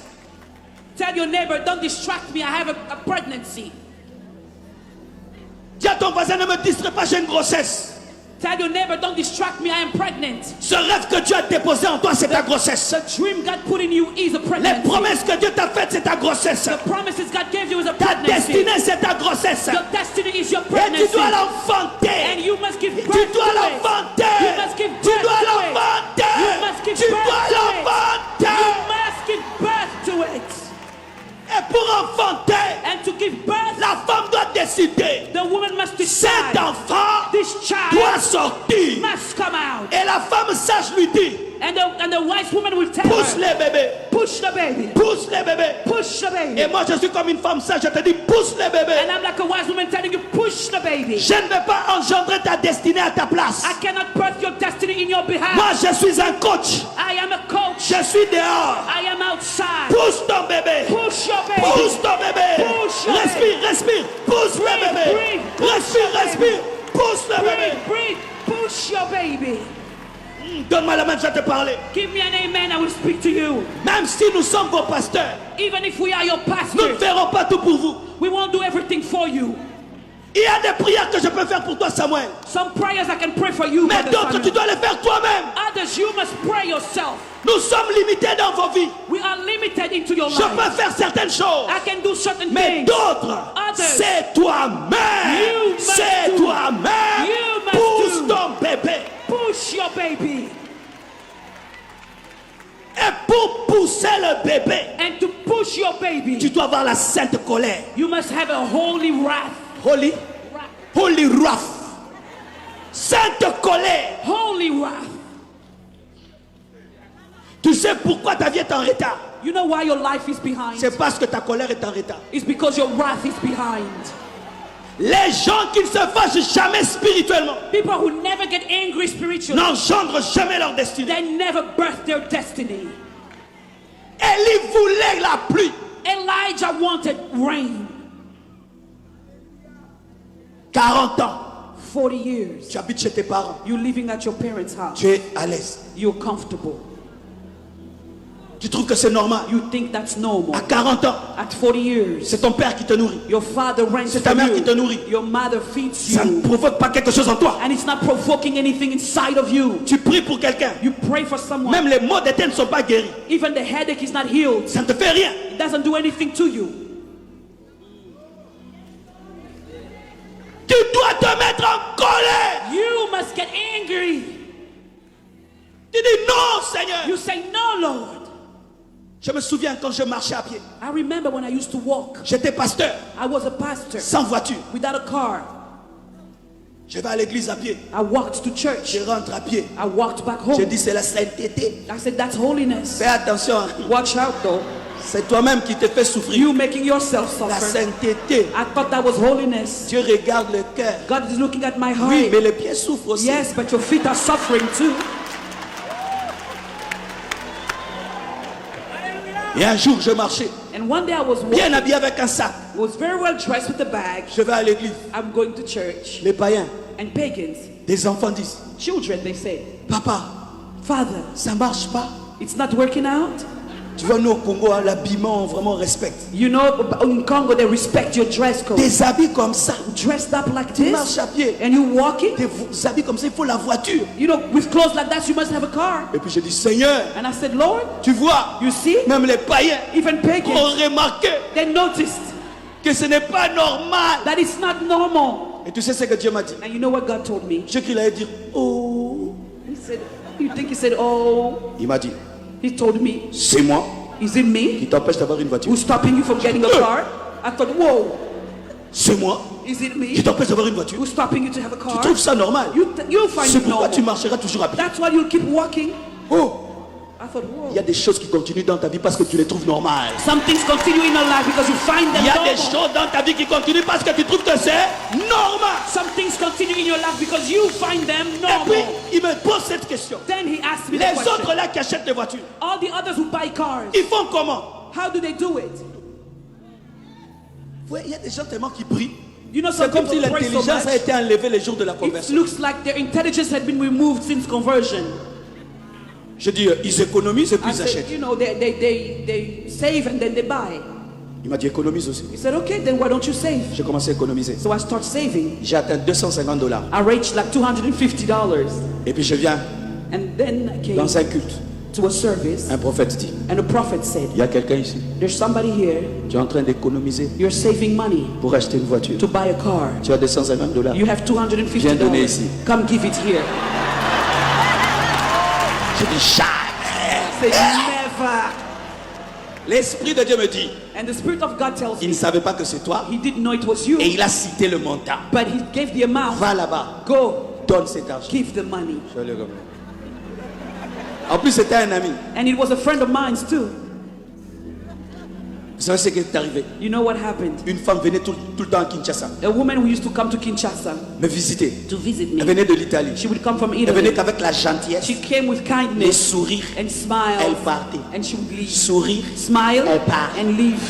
Tell your neighbor, don't distract me, I have a pregnancy. Dis à ton voisin, ne me distrais pas, j'ai une grossesse. Tell your neighbor, don't distract me, I am pregnant. Ce rêve que Dieu a déposé en toi, c'est ta grossesse. The dream God put in you is a Les pregnancy. promesses que Dieu t'a faites, c'est ta grossesse. The promises God gave you is a Ta pregnancy. destinée, c'est ta grossesse. Your destiny is your Et tu pregnancy. dois l'enfanter. And you must give birth Tu dois to it. l'enfanter. You must give Tu birth dois to it. l'enfanter. You must give Tu birth dois to it. l'enfanter. You must give birth to it. Et pour enfanter, And to give birth, la femme doit décider. the woman must Cet decide. enfant This child doit sortir. must come out. Et la femme sage lui dit, And the wise woman will tell pousse her, les bébés. push the baby. Pousse les bébés. Push the baby. Et moi je suis comme une femme sage, je te dis pousse les bébés. And I'm like a wise woman telling you, push the baby. Je ne vais pas engendrer ta destinée à ta place. I cannot birth your destiny in your behalf. Moi je suis un coach. I am a coach. Je suis dehors. I am outside. Pousse ton bébé. Push your baby. Pousse ton bébé. Push your Respire, respire. Pousse le Breathe, bébé. breathe. Respire, respire. Pousse le bébé. Breathe, breathe. Push your baby. Donne-moi la main, je vais te parler. Give me an amen, I will speak to you. Même si nous sommes vos pasteurs, Even if we are your nous ne pastor, ferons pas tout pour vous. we won't do everything for you. Il y a des prières que je peux faire pour toi, Samuel. Some prayers I can pray for you, Mais Brother d'autres, tu Samuel. dois les faire toi-même. Others, you must pray yourself. Nous sommes limités dans vos vies. We are limited into your Je peux life. faire certaines choses. I can do certain Mais things. d'autres, Others, c'est toi-même. You must C'est do. toi-même. You must Pousse do. ton bébé. Push your baby. Et pour pousser le bébé, And to push your baby, tu dois avoir la sainte colère. you must have a holy wrath. Holy, holy wrath. Sainte colère. Holy wrath. Tu sais pourquoi ta vie est en retard? You know why your life is behind? C'est parce que ta colère est en retard. It's because your wrath is behind. Les gens qui ne se fâchent jamais spirituellement People who never get angry spiritually, n'engendrent jamais leur destinée. they never birth their destiny. Élie voulait la pluie. Elijah wanted rain. 40 ans. 40 years. Tu habites chez tes parents. You're living at your parents' house. Tu es à l'aise. You're comfortable. Tu trouves que c'est normal. You think that's À normal. 40 ans, At 40 years, c'est ton père qui te nourrit. your father rents C'est for ta mère qui te you. nourrit. Your mother feeds Ça ne you. provoque pas quelque chose en toi. And it's not provoking anything inside of you. Tu pries pour quelqu'un. You pray for someone. Même les maux de tête ne sont pas guéris. Even the headache is not healed. Ça ne te fait rien. It doesn't do anything to you. Tu dois te mettre en colère. You must get angry. Tu dis non, Seigneur. You say, no, Lord. Je me souviens quand je marchais à pied. I remember when I used to walk. J'étais pasteur, I was a pastor sans voiture. without a car. Je vais à l'église à pied. I walked to church. Je rentre à pied. I walked back Je home. dis c'est la sainteté. I said, that's holiness. Fais attention. Watch out, though. C'est toi-même qui te fais souffrir. You making yourself La suffer. sainteté. I thought that was holiness. Dieu regarde le cœur. God is looking at my heart. Oui, mais les pieds souffrent aussi. Yes, but your feet are suffering too. Et un jour, je marchais, And one day I was bien walking. habillé avec un sac. I was very well dressed with a bag. Je vais à l'église. I'm going to church. Les païens, And pagans, des enfants disent, children, they say, papa, Father, ça marche pas. it's not working out. Tu vois, nous au Congo, hein, l'habillement, vraiment, on respecte. You know, in Congo, they respect your dress code. Des habits comme ça, Dressed up like tu marches this, à pied. and you walking. Des habits comme ça, il faut la voiture. You know, with clothes like that, you must have a car. Et puis j'ai dit, Seigneur, And I said, Lord, tu vois, you see, même les païens even pagans, ont remarqué they noticed que ce n'est pas normal. that it's not normal. Et tu sais ce que Dieu m'a dit? And you know what God told me? Je qu'il allait dire, oh. He said, you think he said, oh, Il m'a dit, he told me, c'est moi is it me qui t'empêche d'avoir une voiture. who's stopping you from getting a car? I thought, whoa, C'est moi is it qui me t'empêche d'avoir une voiture. who's stopping you to have a Tu car? trouves ça normal? You'll find C'est it pourquoi tu normal. marcheras toujours à pied. That's why you'll keep walking. Oh, I thought, il y a whoa. des choses qui continuent dans ta vie parce que tu les trouves normales. Some things continue in your life because you find Il them y a des normal. choses dans ta vie qui continuent parce que tu trouves que c'est normal. Some things continue in your life because you find them Et puis, normal. il me pose cette question. Then he asked me the Les question. autres là qui achètent des voitures, All the others who buy cars, ils font comment? how do they do it? Ouais, il y a des gens tellement qui prient. You know, some C'est comme si people pray so l'intelligence a much. été enlevée les jours de la It conversion. looks like their intelligence had been removed since conversion. Je dis, ils économisent et puis I ils said, achètent. you know, they save and then they buy. Il m'a dit, économise aussi. He said, okay, then why don't you save? J'ai commencé à économiser. So I start saving. J'ai atteint $250. I reached like $250. Et puis je viens And then I came dans un culte. to a service, Un prophète dit, and a prophet said, il y a quelqu'un ici. there's somebody here, Tu es en train d'économiser you're saving money pour acheter une voiture. to buy a car. Tu as $250. You have Viens donner ici. $250. Come give it here. Je dis, jamais. I said, never. L'Esprit de Dieu me dit, And the Spirit of God tells il me, ne savait pas que c'est toi. he didn't know it was you, Et il a cité le montant. but he gave the amount. Va là-bas, Go, donne cet argent. give the money. Je le remets. En plus, c'était un ami. And it was a friend of mine too. Vous savez ce qui est arrivé? You know what happened? Une femme venait tout le temps à Kinshasa A woman who used to come to Kinshasa me visiter. to visit Elle me. venait de l'Italie. She would come from Elle venait Italy. qu'avec la gentillesse, She came with les kindness sourires. and smile, Elle partait. and she would leave. Sourire. Smile Elle part. and leave.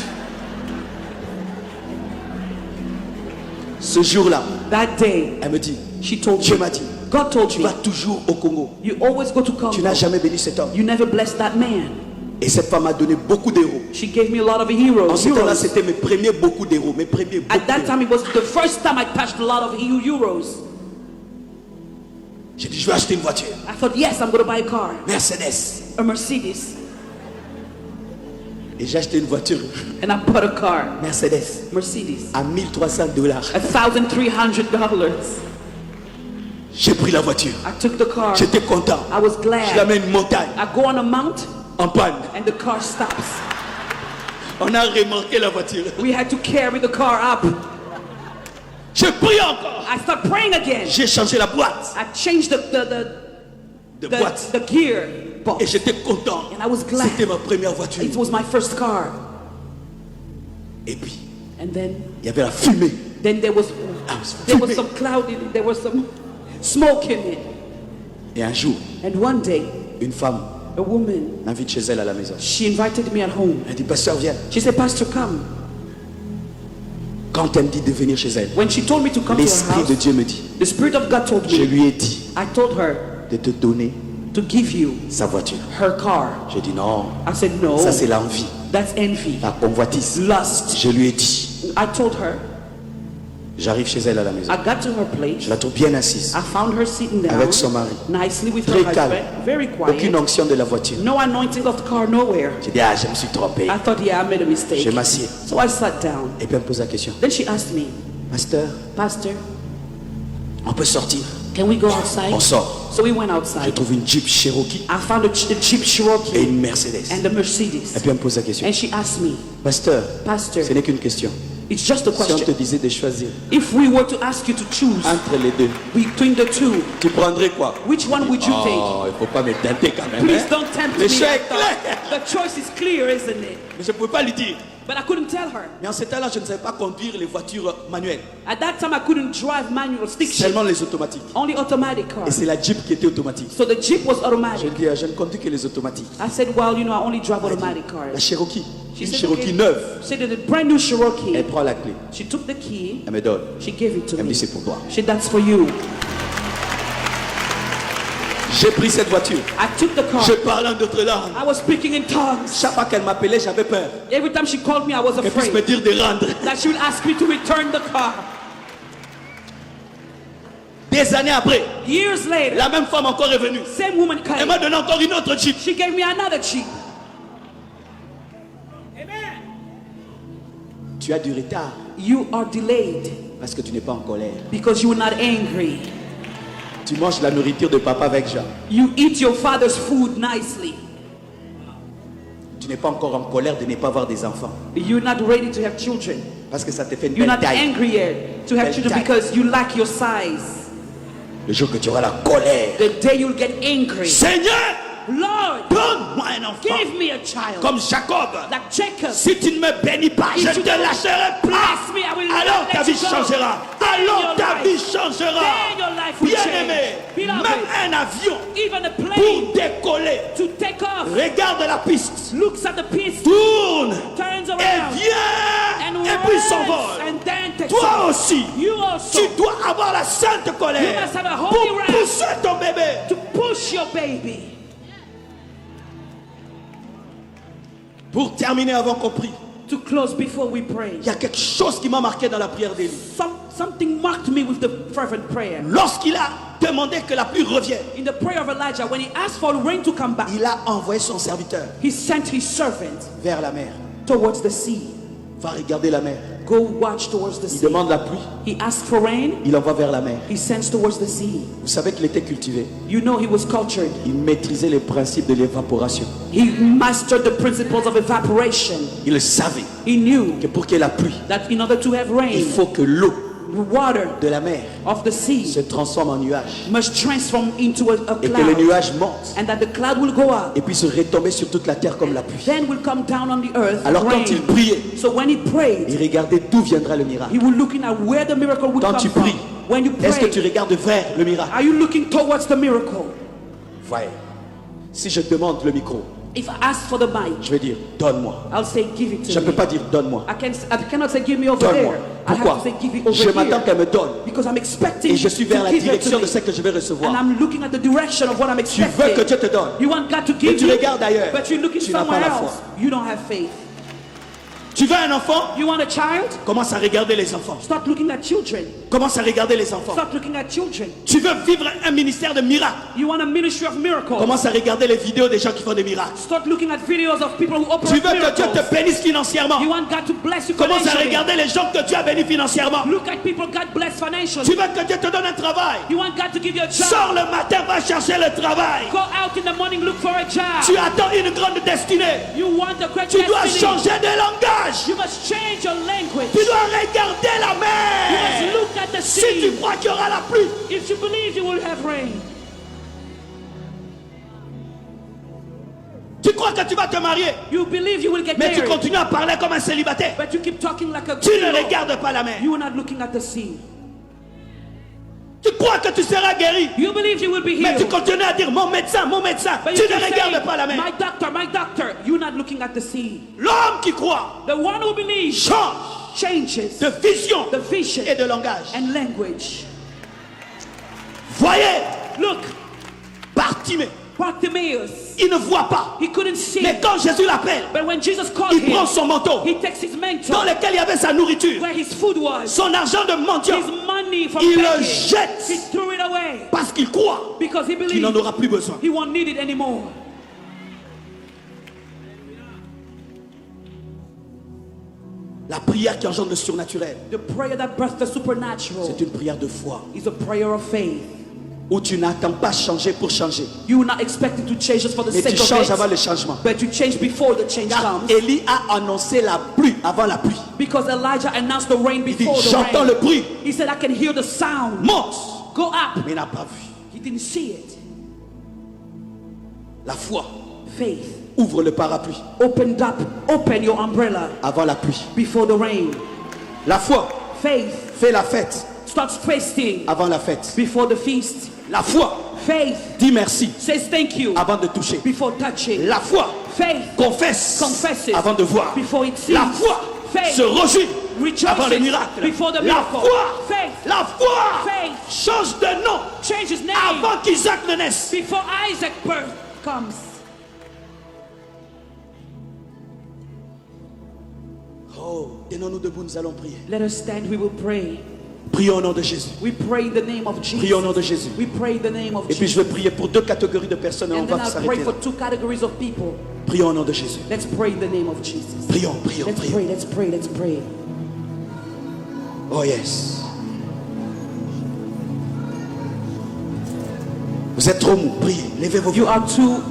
Ce jour-là, That day, elle me dit, she told Dieu me, m'a dit, God told tu vas me, toujours au Congo. you always go to Tu Congo. n'as jamais béni cet homme. You never blessed that man. Et cette femme m'a donné beaucoup d'euros. She gave me a lot of En heroes. ce temps-là, c'était mes premiers beaucoup d'euros. Mes premiers beaucoup At that d'euros. time, it was the first time I touched a lot of euros. J'ai dit, je vais acheter une voiture. I thought, yes, I'm going to buy a car, Mercedes. a Mercedes. Et j'ai acheté une voiture. And I bought a car, Mercedes. Mercedes, À $1,300. $1,300. J'ai pris la voiture. I took the car. J'étais content. I was Je la glad. mets une montagne. I go on a mount En panne. and the car stops. On a remorqué la voiture. We had to carry the car up. J'ai pris encore. I start praying again. J'ai changé la boîte I changed de boîte. the gear Et box. j'étais content. And I was glad. C'était ma première voiture. It was my first car. Et puis, And then il y avait la fumée. there was fumée. some cloud in it. There was some smoke in it. Et un jour, And one day, une femme a woman, m'invite chez elle à la maison. she invited me at home. Elle dit, pasteur, viens. She said, Pastor, come. Quand elle me dit de venir chez elle, When she told me to come to her l'Esprit de house, Dieu me dit, the Spirit of God told je me, lui ai dit I told her de te donner to give you sa voiture. her car. J'ai dit non, I said, no, ça c'est l'envie, that's envy, la convoitise. lust. Je lui ai dit, I told her, j'arrive chez elle à la maison. I got to her place. Je la trouve bien assise, I found her sitting down avec son mari. nicely with Très her calme. husband, very Aucune quiet. onction de la voiture. No anointing of the car, nowhere. J'ai dit, ah, je me suis trompé. I thought, yeah, I made a mistake. Je m'assieds. So I sat down. Et puis elle me pose la question, Then she asked me, pasteur, Pastor, on peut sortir? can we go outside? On sort. So we went Je outside. trouve une Jeep Cherokee I found a Jeep et Cherokee une Mercedes. and a Mercedes. Et puis elle me pose la question, And she asked me, pasteur, Pastor, ce n'est qu'une question. it's just a Si on te question. disait de choisir If we were to ask you to choose entre les deux, between the two, tu prendrais quoi? which one would you take? Oh, il ne faut pas me tenter quand même. Please hein. don't tempt Le me. choix I est clair. thought. The choice is clear, isn't it? Mais je ne pouvais pas lui dire. But I couldn't tell her. Mais en ce temps-là, je ne savais pas conduire les voitures manuelles, At that time, I couldn't drive manual stick shift, seulement les automatiques. only automatic Et cars. c'est la Jeep qui était automatique. So the Jeep was Je automatic. lui dis, ah, je ne conduis que les automatiques. I said, well, you know, I only drive automatic La cars. Cherokee, She une said, Cherokee okay. neuve, She said, a brand new Cherokee. elle prend la clé, She took the key. elle me donne. She gave it to Elle me me. dit, c'est pour toi. She said, that's for you. J'ai pris cette voiture. I took the car. Je parlais en d'autres langues. I was speaking in tongues. Chaque fois qu'elle m'appelait, j'avais peur Every time she called me, I was qu'elle puisse me afraid dire de rendre. that she would ask me to return the car. Des années après, Years later, la même femme encore est venue. same woman Elle came. m'a donné encore une autre Jeep. She gave me another Jeep. Tu as du retard You are delayed parce que tu n'es pas en colère. because you are not angry. Tu manges la nourriture de papa avec Jean. You eat your father's food nicely. Tu n'es pas encore en colère de ne pas avoir des enfants. You're not ready to have children. Parce que ça te fait une You're belle not taille. angry yet to have Belle children taille. because you lack your size. Le jour que tu auras la colère. The day you'll get angry. Seigneur, Lord, donne-moi un enfant. give me a child. Comme Jacob. Like Jacob. Si tu ne me bénis pas, If je you te don't lâcherai bless pas. me, I will Alors let ta you vie go. changera. Then Alors your ta life- vie changera. then your life will Bien-aimé, change. Beloved, même un avion Even a pour plane décoller, to take off regarde la piste, looks at the piste, tourne turns et around, vient and et puis runs, s'envole. and then takes Toi off. aussi, You also tu dois avoir la sainte You colère must have a holy pour wrath. pousser ton bébé. to push your baby. Pour terminer avant qu'on prie, To close before we pray. il y a quelque chose qui m'a marqué dans la prière d'Élie. Something marked me with the fervent prayer. Lorsqu'il a demandé que la pluie revienne, In the prayer of Elijah, when he asked for the rain to come back, il a envoyé son serviteur he sent his servant vers la mer. towards the sea. Va regarder la mer. Go watch towards the Il sea. demande la pluie, He asked for rain, il envoie vers la mer. he sends towards the sea. Vous savez qu'il était cultivé. You know he was cultured. Il maîtrisait les principes de l'évaporation. He mastered the principles of evaporation. Il savait He knew que pour qu'il y ait la pluie, that in order to have il rain, faut que l'eau the water de la mer of the sea se transforme en nuage. must transform into a Et que le cloud, nuage monte and that the cloud will go up, et puis se retomber sur toute la terre comme la pluie. then will come down on the earth. Alors rain. quand il priait, So when he prayed, il regardait d'où viendra le miracle. he was looking at where the miracle would Quand come tu from. pries, When you est-ce que tu pray, regardes vers le miracle? are you looking towards the miracle? Voyez. Si je demande le micro, If I ask for the mic, je vais dire donne-moi. I'll say give it Je to ne peux me. pas dire donne-moi. I cannot say give me over Donne-moi. there. I have Pourquoi? to say give it over Je m'attends here. qu'elle me donne. Because I'm expecting Et je suis vers to la give it to direction me. de ce que je vais And recevoir. I'm looking at the direction of what I'm Tu veux expecting. que Dieu te donne. You want God to Mais give tu you, regardes ailleurs. but you're looking Tu n'as pas somewhere la foi. else. You don't have faith. Tu veux un enfant? You want a child? Commence à regarder les enfants. Start looking at children. Commence à regarder les enfants. Start looking at children. Tu veux vivre un ministère de miracles. You want a ministry of miracles. Commence à regarder les vidéos des gens qui font des miracles. Start looking at videos of people who Tu operate veux que Dieu miracles. te bénisse financièrement. You want God to bless you Commence à financially. regarder les gens que Dieu a bénis financièrement. Look at people God bless Tu financially. veux que Dieu te donne un travail. You want God to give you a job. Sors le matin, va chercher le travail. Go out in the morning, look for a job. Tu attends une grande destinée. You want a great Tu dois destiny. changer de langage. You must change your language. Tu dois regarder la You must mer. look at the Si tu sea. crois qu'il y aura la pluie, If you believe you will have rain. tu crois que tu vas te marier, You believe you will get mais tu married. continues à parler comme un célibataire. But you keep talking like a Tu ne widow. regardes pas la mer. You are not looking at the sea. Tu crois que tu seras guéri, You believe you will be mais tu healed. continues à dire mon médecin, mon médecin. But Tu you ne keep regardes saying, pas la mer. my doctor, my doctor. You're not looking at the sea. L'homme qui croit The one who believes change changes de vision the vision et de langage. and language. Voyez, Look, Bartimée, Bartimaeus, il ne voit pas. he couldn't see. Mais quand Jésus l'appelle, But when Jesus called il prend him, son manteau he takes his dans mantle lequel il y avait sa nourriture, where his food was, son argent de mendiant, his money from il le begging. jette He threw it away parce qu'il croit because he qu'il n'en believed aura plus besoin. he won't need it anymore. La prière qui engendre le surnaturel, The prayer that births the supernatural c'est une prière de foi is a prayer of faith. où tu n'attends pas changer pour changer, You are not expecting to change just for the mais tu sake changes avant of le it, changement. but you change before the change Car comes. Élie a annoncé la pluie avant la pluie. Because Elijah announced the rain Il dit before the j'entends rain. le bruit, He said, I can hear the sound. monte, Go up. mais il n'a pas vu. He didn't see it. La foi Faith ouvre le parapluie open your umbrella avant la pluie. before the rain. La foi Faith fait la fête starts feasting avant la fête. before the feast. La foi Faith dit merci says thank you avant de toucher. before touching. La foi Faith confesse confesses avant de voir. before it sees. La foi Faith se réjouit avant les rejoices miracles. before the La miracle. foi, Faith la foi Faith. change de nom changes name avant qu'Isaac ne naisse. before Isaac's birth comes. Oh, tenons-nous debout, nous allons prier. Let us stand, we will pray. Prions au nom de Jésus. We pray in the name of Prions au nom Jesus. de Jésus. We pray in the name of Et puis Jesus. je vais prier pour deux catégories de personnes et on And then va I'll pray s'arrêter for là. two categories of people. Prions au nom de Jésus. Let's pray in the name of Jesus. Prions, prions, Let's prions. pray, let's pray, let's pray. Oh yes. Vous êtes trop mou. Priez. Levez vos You voix. are too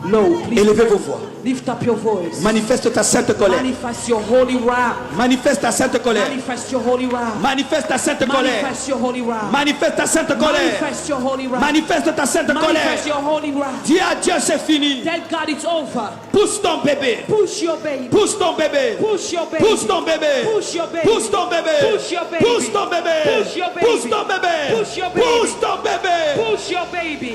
low. Please Élevez vos voix. lift up your voice. Manifeste ta sainte colère. Manifest your holy wrath. Manifeste ta sainte colère. Manifest your holy wrath. Manifeste ta sainte colère. Manifest your holy wrath. Manifeste ta sainte colère. Manifest your holy wrath. Manifeste ta sainte Manifest colère. your holy wrath. Dis à Dieu c'est fini. Tell God it's over. Pousse ton bébé. Push your baby. Pousse ton bébé. Push your baby. Pousse ton bébé. Push your baby. Pousse ton bébé. Push your baby. Pousse ton bébé. Push your baby. Pousse ton bébé. Push your baby. Pousse ton bébé. Push your baby.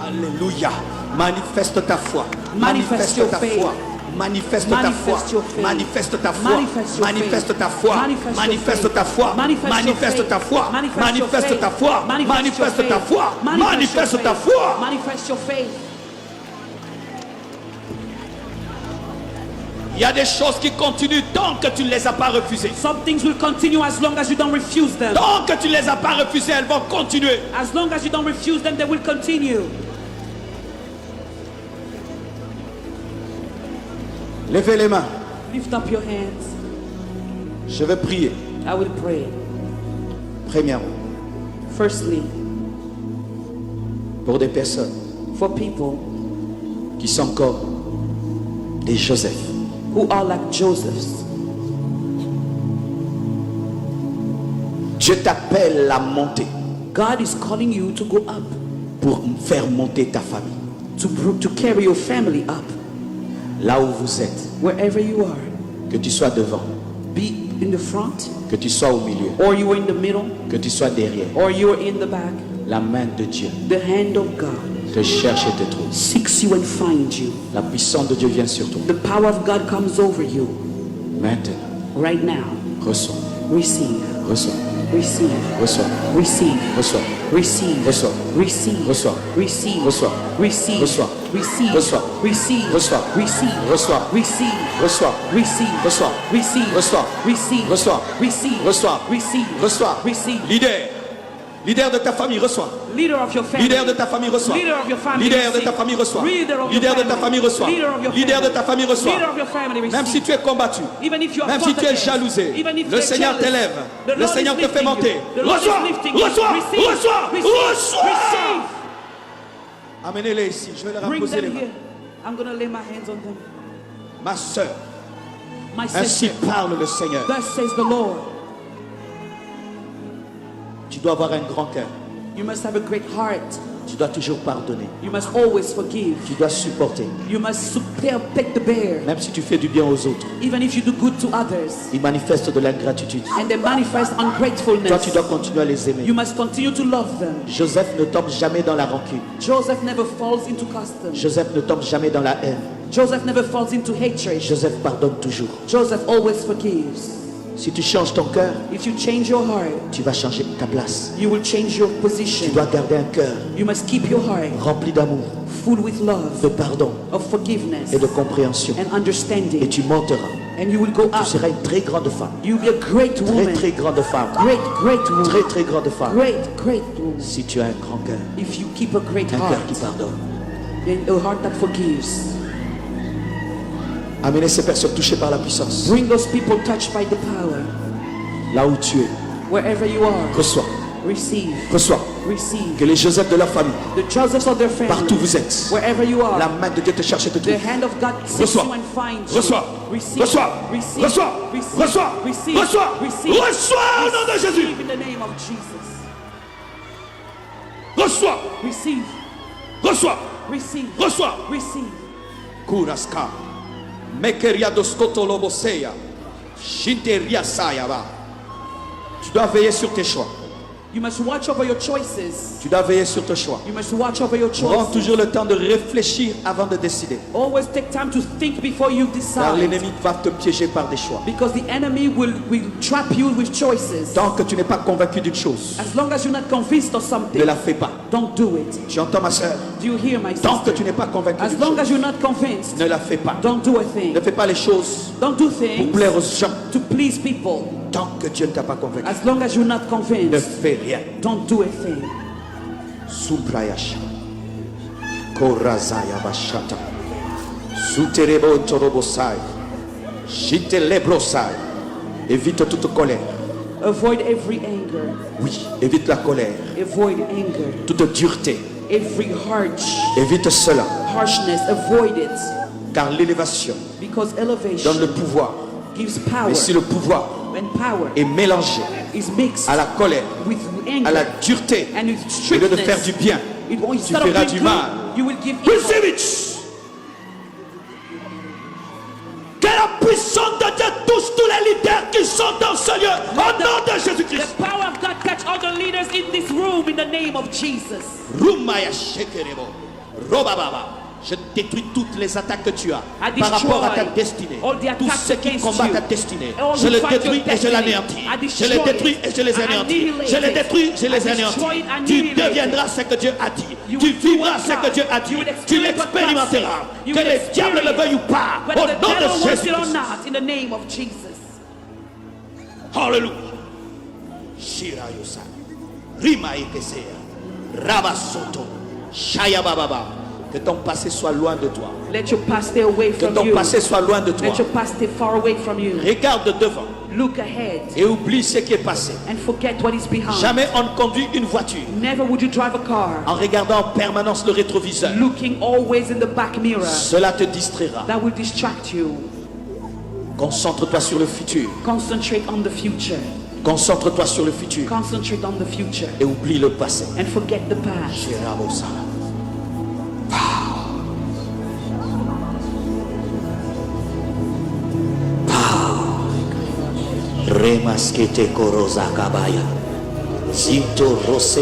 Alléluia. Manifeste ta foi. Manifest your ta faith. foi. Manifeste ta foi. Manifest your faith. Manifeste ta foi. Manifest your Manifeste faith. ta foi. Manifest your Manifeste faith. ta foi. Manifest your Manifeste ta faith. foi. Manifest your Manifeste ta faith. foi. Manifest your Manifeste ta faith. foi. Manifeste ta foi. Manifest your faith. Il y a des choses qui continuent tant que tu ne les as pas refusées. Some things will continue as long as you don't refuse them. Tant que tu ne les as pas refusées, elles vont continuer. As long as you don't refuse them, they will continue. Levez les mains. Lift up your hands. Je vais prier. I will pray. Premièrement, Firstly, pour des personnes for people qui sont encore des Joseph. who are like Joseph's. Dieu t'appelle à monter God is calling you to go up, pour faire monter ta famille. to carry your family up, Là où vous êtes, wherever you are. que tu sois devant, Be in the front, que tu sois au milieu, or you are in the middle, que tu sois derrière. or you are in the back. La main de Dieu The hand of God te cherche et te trouve. seeks you and finds you. La puissance de Dieu vient sur toi. The power of God comes over you Maintenant, right now. reçois, Receive, reçois, receive, reçois, receive, reçois, receive, reçois, receive, reçois, receive, reçois, receive, reçois, receive, reçois, receive, reçois, receive, reçois, receive, reçois, receive, reçois, receive, reçois, receive, reçois, receive, reçois, receive, reçois. receive. Leader de ta famille, reçois. Leader of your family. Leader de ta famille, reçois. Leader of your family. Leader de receive. ta famille, reçois. Leader of your Leader de ta family. famille, reçois. Leader of your Leader de family. ta famille, reçois. Leader of your family. Même receive. si tu es combattu, Even if you are même si fought tu es against, jalousé, even if le you're Seigneur jealous, t'élève. the Le Lord is Seigneur te fait lifting monter. you. The Lord is Reçois, lifting you. reçois, Receive, reçois, receive, reçois. receive. Amenez-les ici, je vais leur Bring imposer les them mains. here. I'm going to lay my hands on them. Ma soeur, My ainsi sister, parle le Seigneur. thus says the Lord. Tu dois avoir un grand cœur. You must have a great heart. Tu dois toujours pardonner. You must always forgive. Tu dois supporter. You must take the bear. Même si tu fais du bien aux autres, Even if you do good to others. ils manifestent de l'ingratitude. And they manifest Toi, ungratefulness. tu dois continuer à les aimer. You must continue to love them. Joseph ne tombe jamais dans la rancune. Joseph never falls into custom. Joseph ne tombe jamais dans la haine. Joseph never falls into hatred. Joseph pardonne toujours. Joseph always forgives. Si tu changes ton cœur, If you change your heart, tu vas changer ta place. you will change your Tu position. dois garder un cœur You must keep your heart rempli d'amour, full with love, de pardon of forgiveness et de compréhension. and Et understanding. tu monteras. And you will go Tu up. seras une très grande femme. You'll be a great Très woman. très grande femme. Great, great woman. Très très grande femme. Great woman. Si tu as un grand cœur, If you keep a great un heart, cœur qui pardonne. and a heart that forgives. Amenez ces personnes touchées par la puissance. Bring those people touched by the power. Là où tu es, Wherever you are, reçois, receive, reçois. receive. Que les Joseph de leur famille, The Josephs of their family, partout où vous êtes, wherever you are, la main de Dieu te cherche et te the trouve. hand of God seeks Reçois. you and finds Reçois. you. Receive, Reçois. receive, Reçois. receive, Reçois. receive, Reçois. receive, Reçois au nom de Jésus. receive in the name of Jesus. Reçois. Receive, Reçois. receive, Reçois. receive. Kuraska. Mekeria doskoto loboseya. Shinteria sayaba. Tu dois veiller sur tes choix. You must watch over your choices. Tu dois veiller sur tes choix. You must watch over your Prends choices. toujours le temps de réfléchir avant de décider. Always take time to think before you Car decide. l'ennemi va te piéger par des choix. Because the enemy will trap you with choices. Tant que tu n'es pas convaincu d'une chose, As long as you're not convinced of ne something, la fais pas. don't do it. Tu entends ma soeur? Do you hear my Tant que tu sister? n'es pas convaincu As d'une long as chose, you're not convinced, ne la fais pas. don't do a thing. Ne fais pas les choses Don't do pour things plaire aux gens. to please people. Tant que Dieu ne t'a pas convaincu, As long as you're not ne convinced, fais rien. don't do a thing. Subrayasha. Korazaya bashata. Suterebo torobosai. Jitelebrosai. Évite toute colère. Avoid every anger. Oui, évite la colère. Avoid anger. Toute dureté. Every Évite cela. harshness. Avoid it. Car l'élévation Because donne le elevation pouvoir. gives power. Mais si le pouvoir When power est mélangé is mixed à la colère, with à la anger dureté, and with au lieu de faire strictness, du bien, it won't, tu instead of feras doing du mal. good, you will give evil. Receive it. Que la puissance de Dieu touche tous les leaders qui sont dans ce lieu. Au nom de The Jésus-Christ. power of God touch all the leaders in this room in the name of Jesus. Rumaya shekerebo. Robababa. Je détruis toutes les attaques que tu as I par rapport à ta destroy destinée. all the Tous attacks ceux qui against combattent you. ta destinée. All Je who les fight your détruis et je destiny. l'anéantis. I Je les destroy détruis it. et je les I anéantis. annihilate Je les it. détruis, je I les destroy anéantis. it, Tu annihilate deviendras it. ce que Dieu a dit. You Tu will do vivras what ce que God. Dieu a dit. You will Tu experience what God l'expérimenteras. said. You Que will les diables le veuillent ou pas. Au Whether the nom devil de wants Jésus. it or not, in the name of Jesus. Alléluia. Shira yosa. Rima ekesea. Rabasoto. Shaya bababa. Que ton passé soit loin de toi. Let your past stay away Que from ton you. passé soit loin de toi. Let your past stay far away from you. Regarde devant Look ahead et oublie ce qui est passé. and forget what is behind. Jamais on ne conduit une voiture Never would you drive a car en regardant en permanence le rétroviseur. looking always in the back mirror. Cela te distraira. That will distract you. Concentre-toi sur le futur. Concentrate on the future. Concentre-toi sur le futur Concentrate on the future et oublie le passé. and forget the past. Shirabosa. Remaskete koroza kabaya. Zinto rose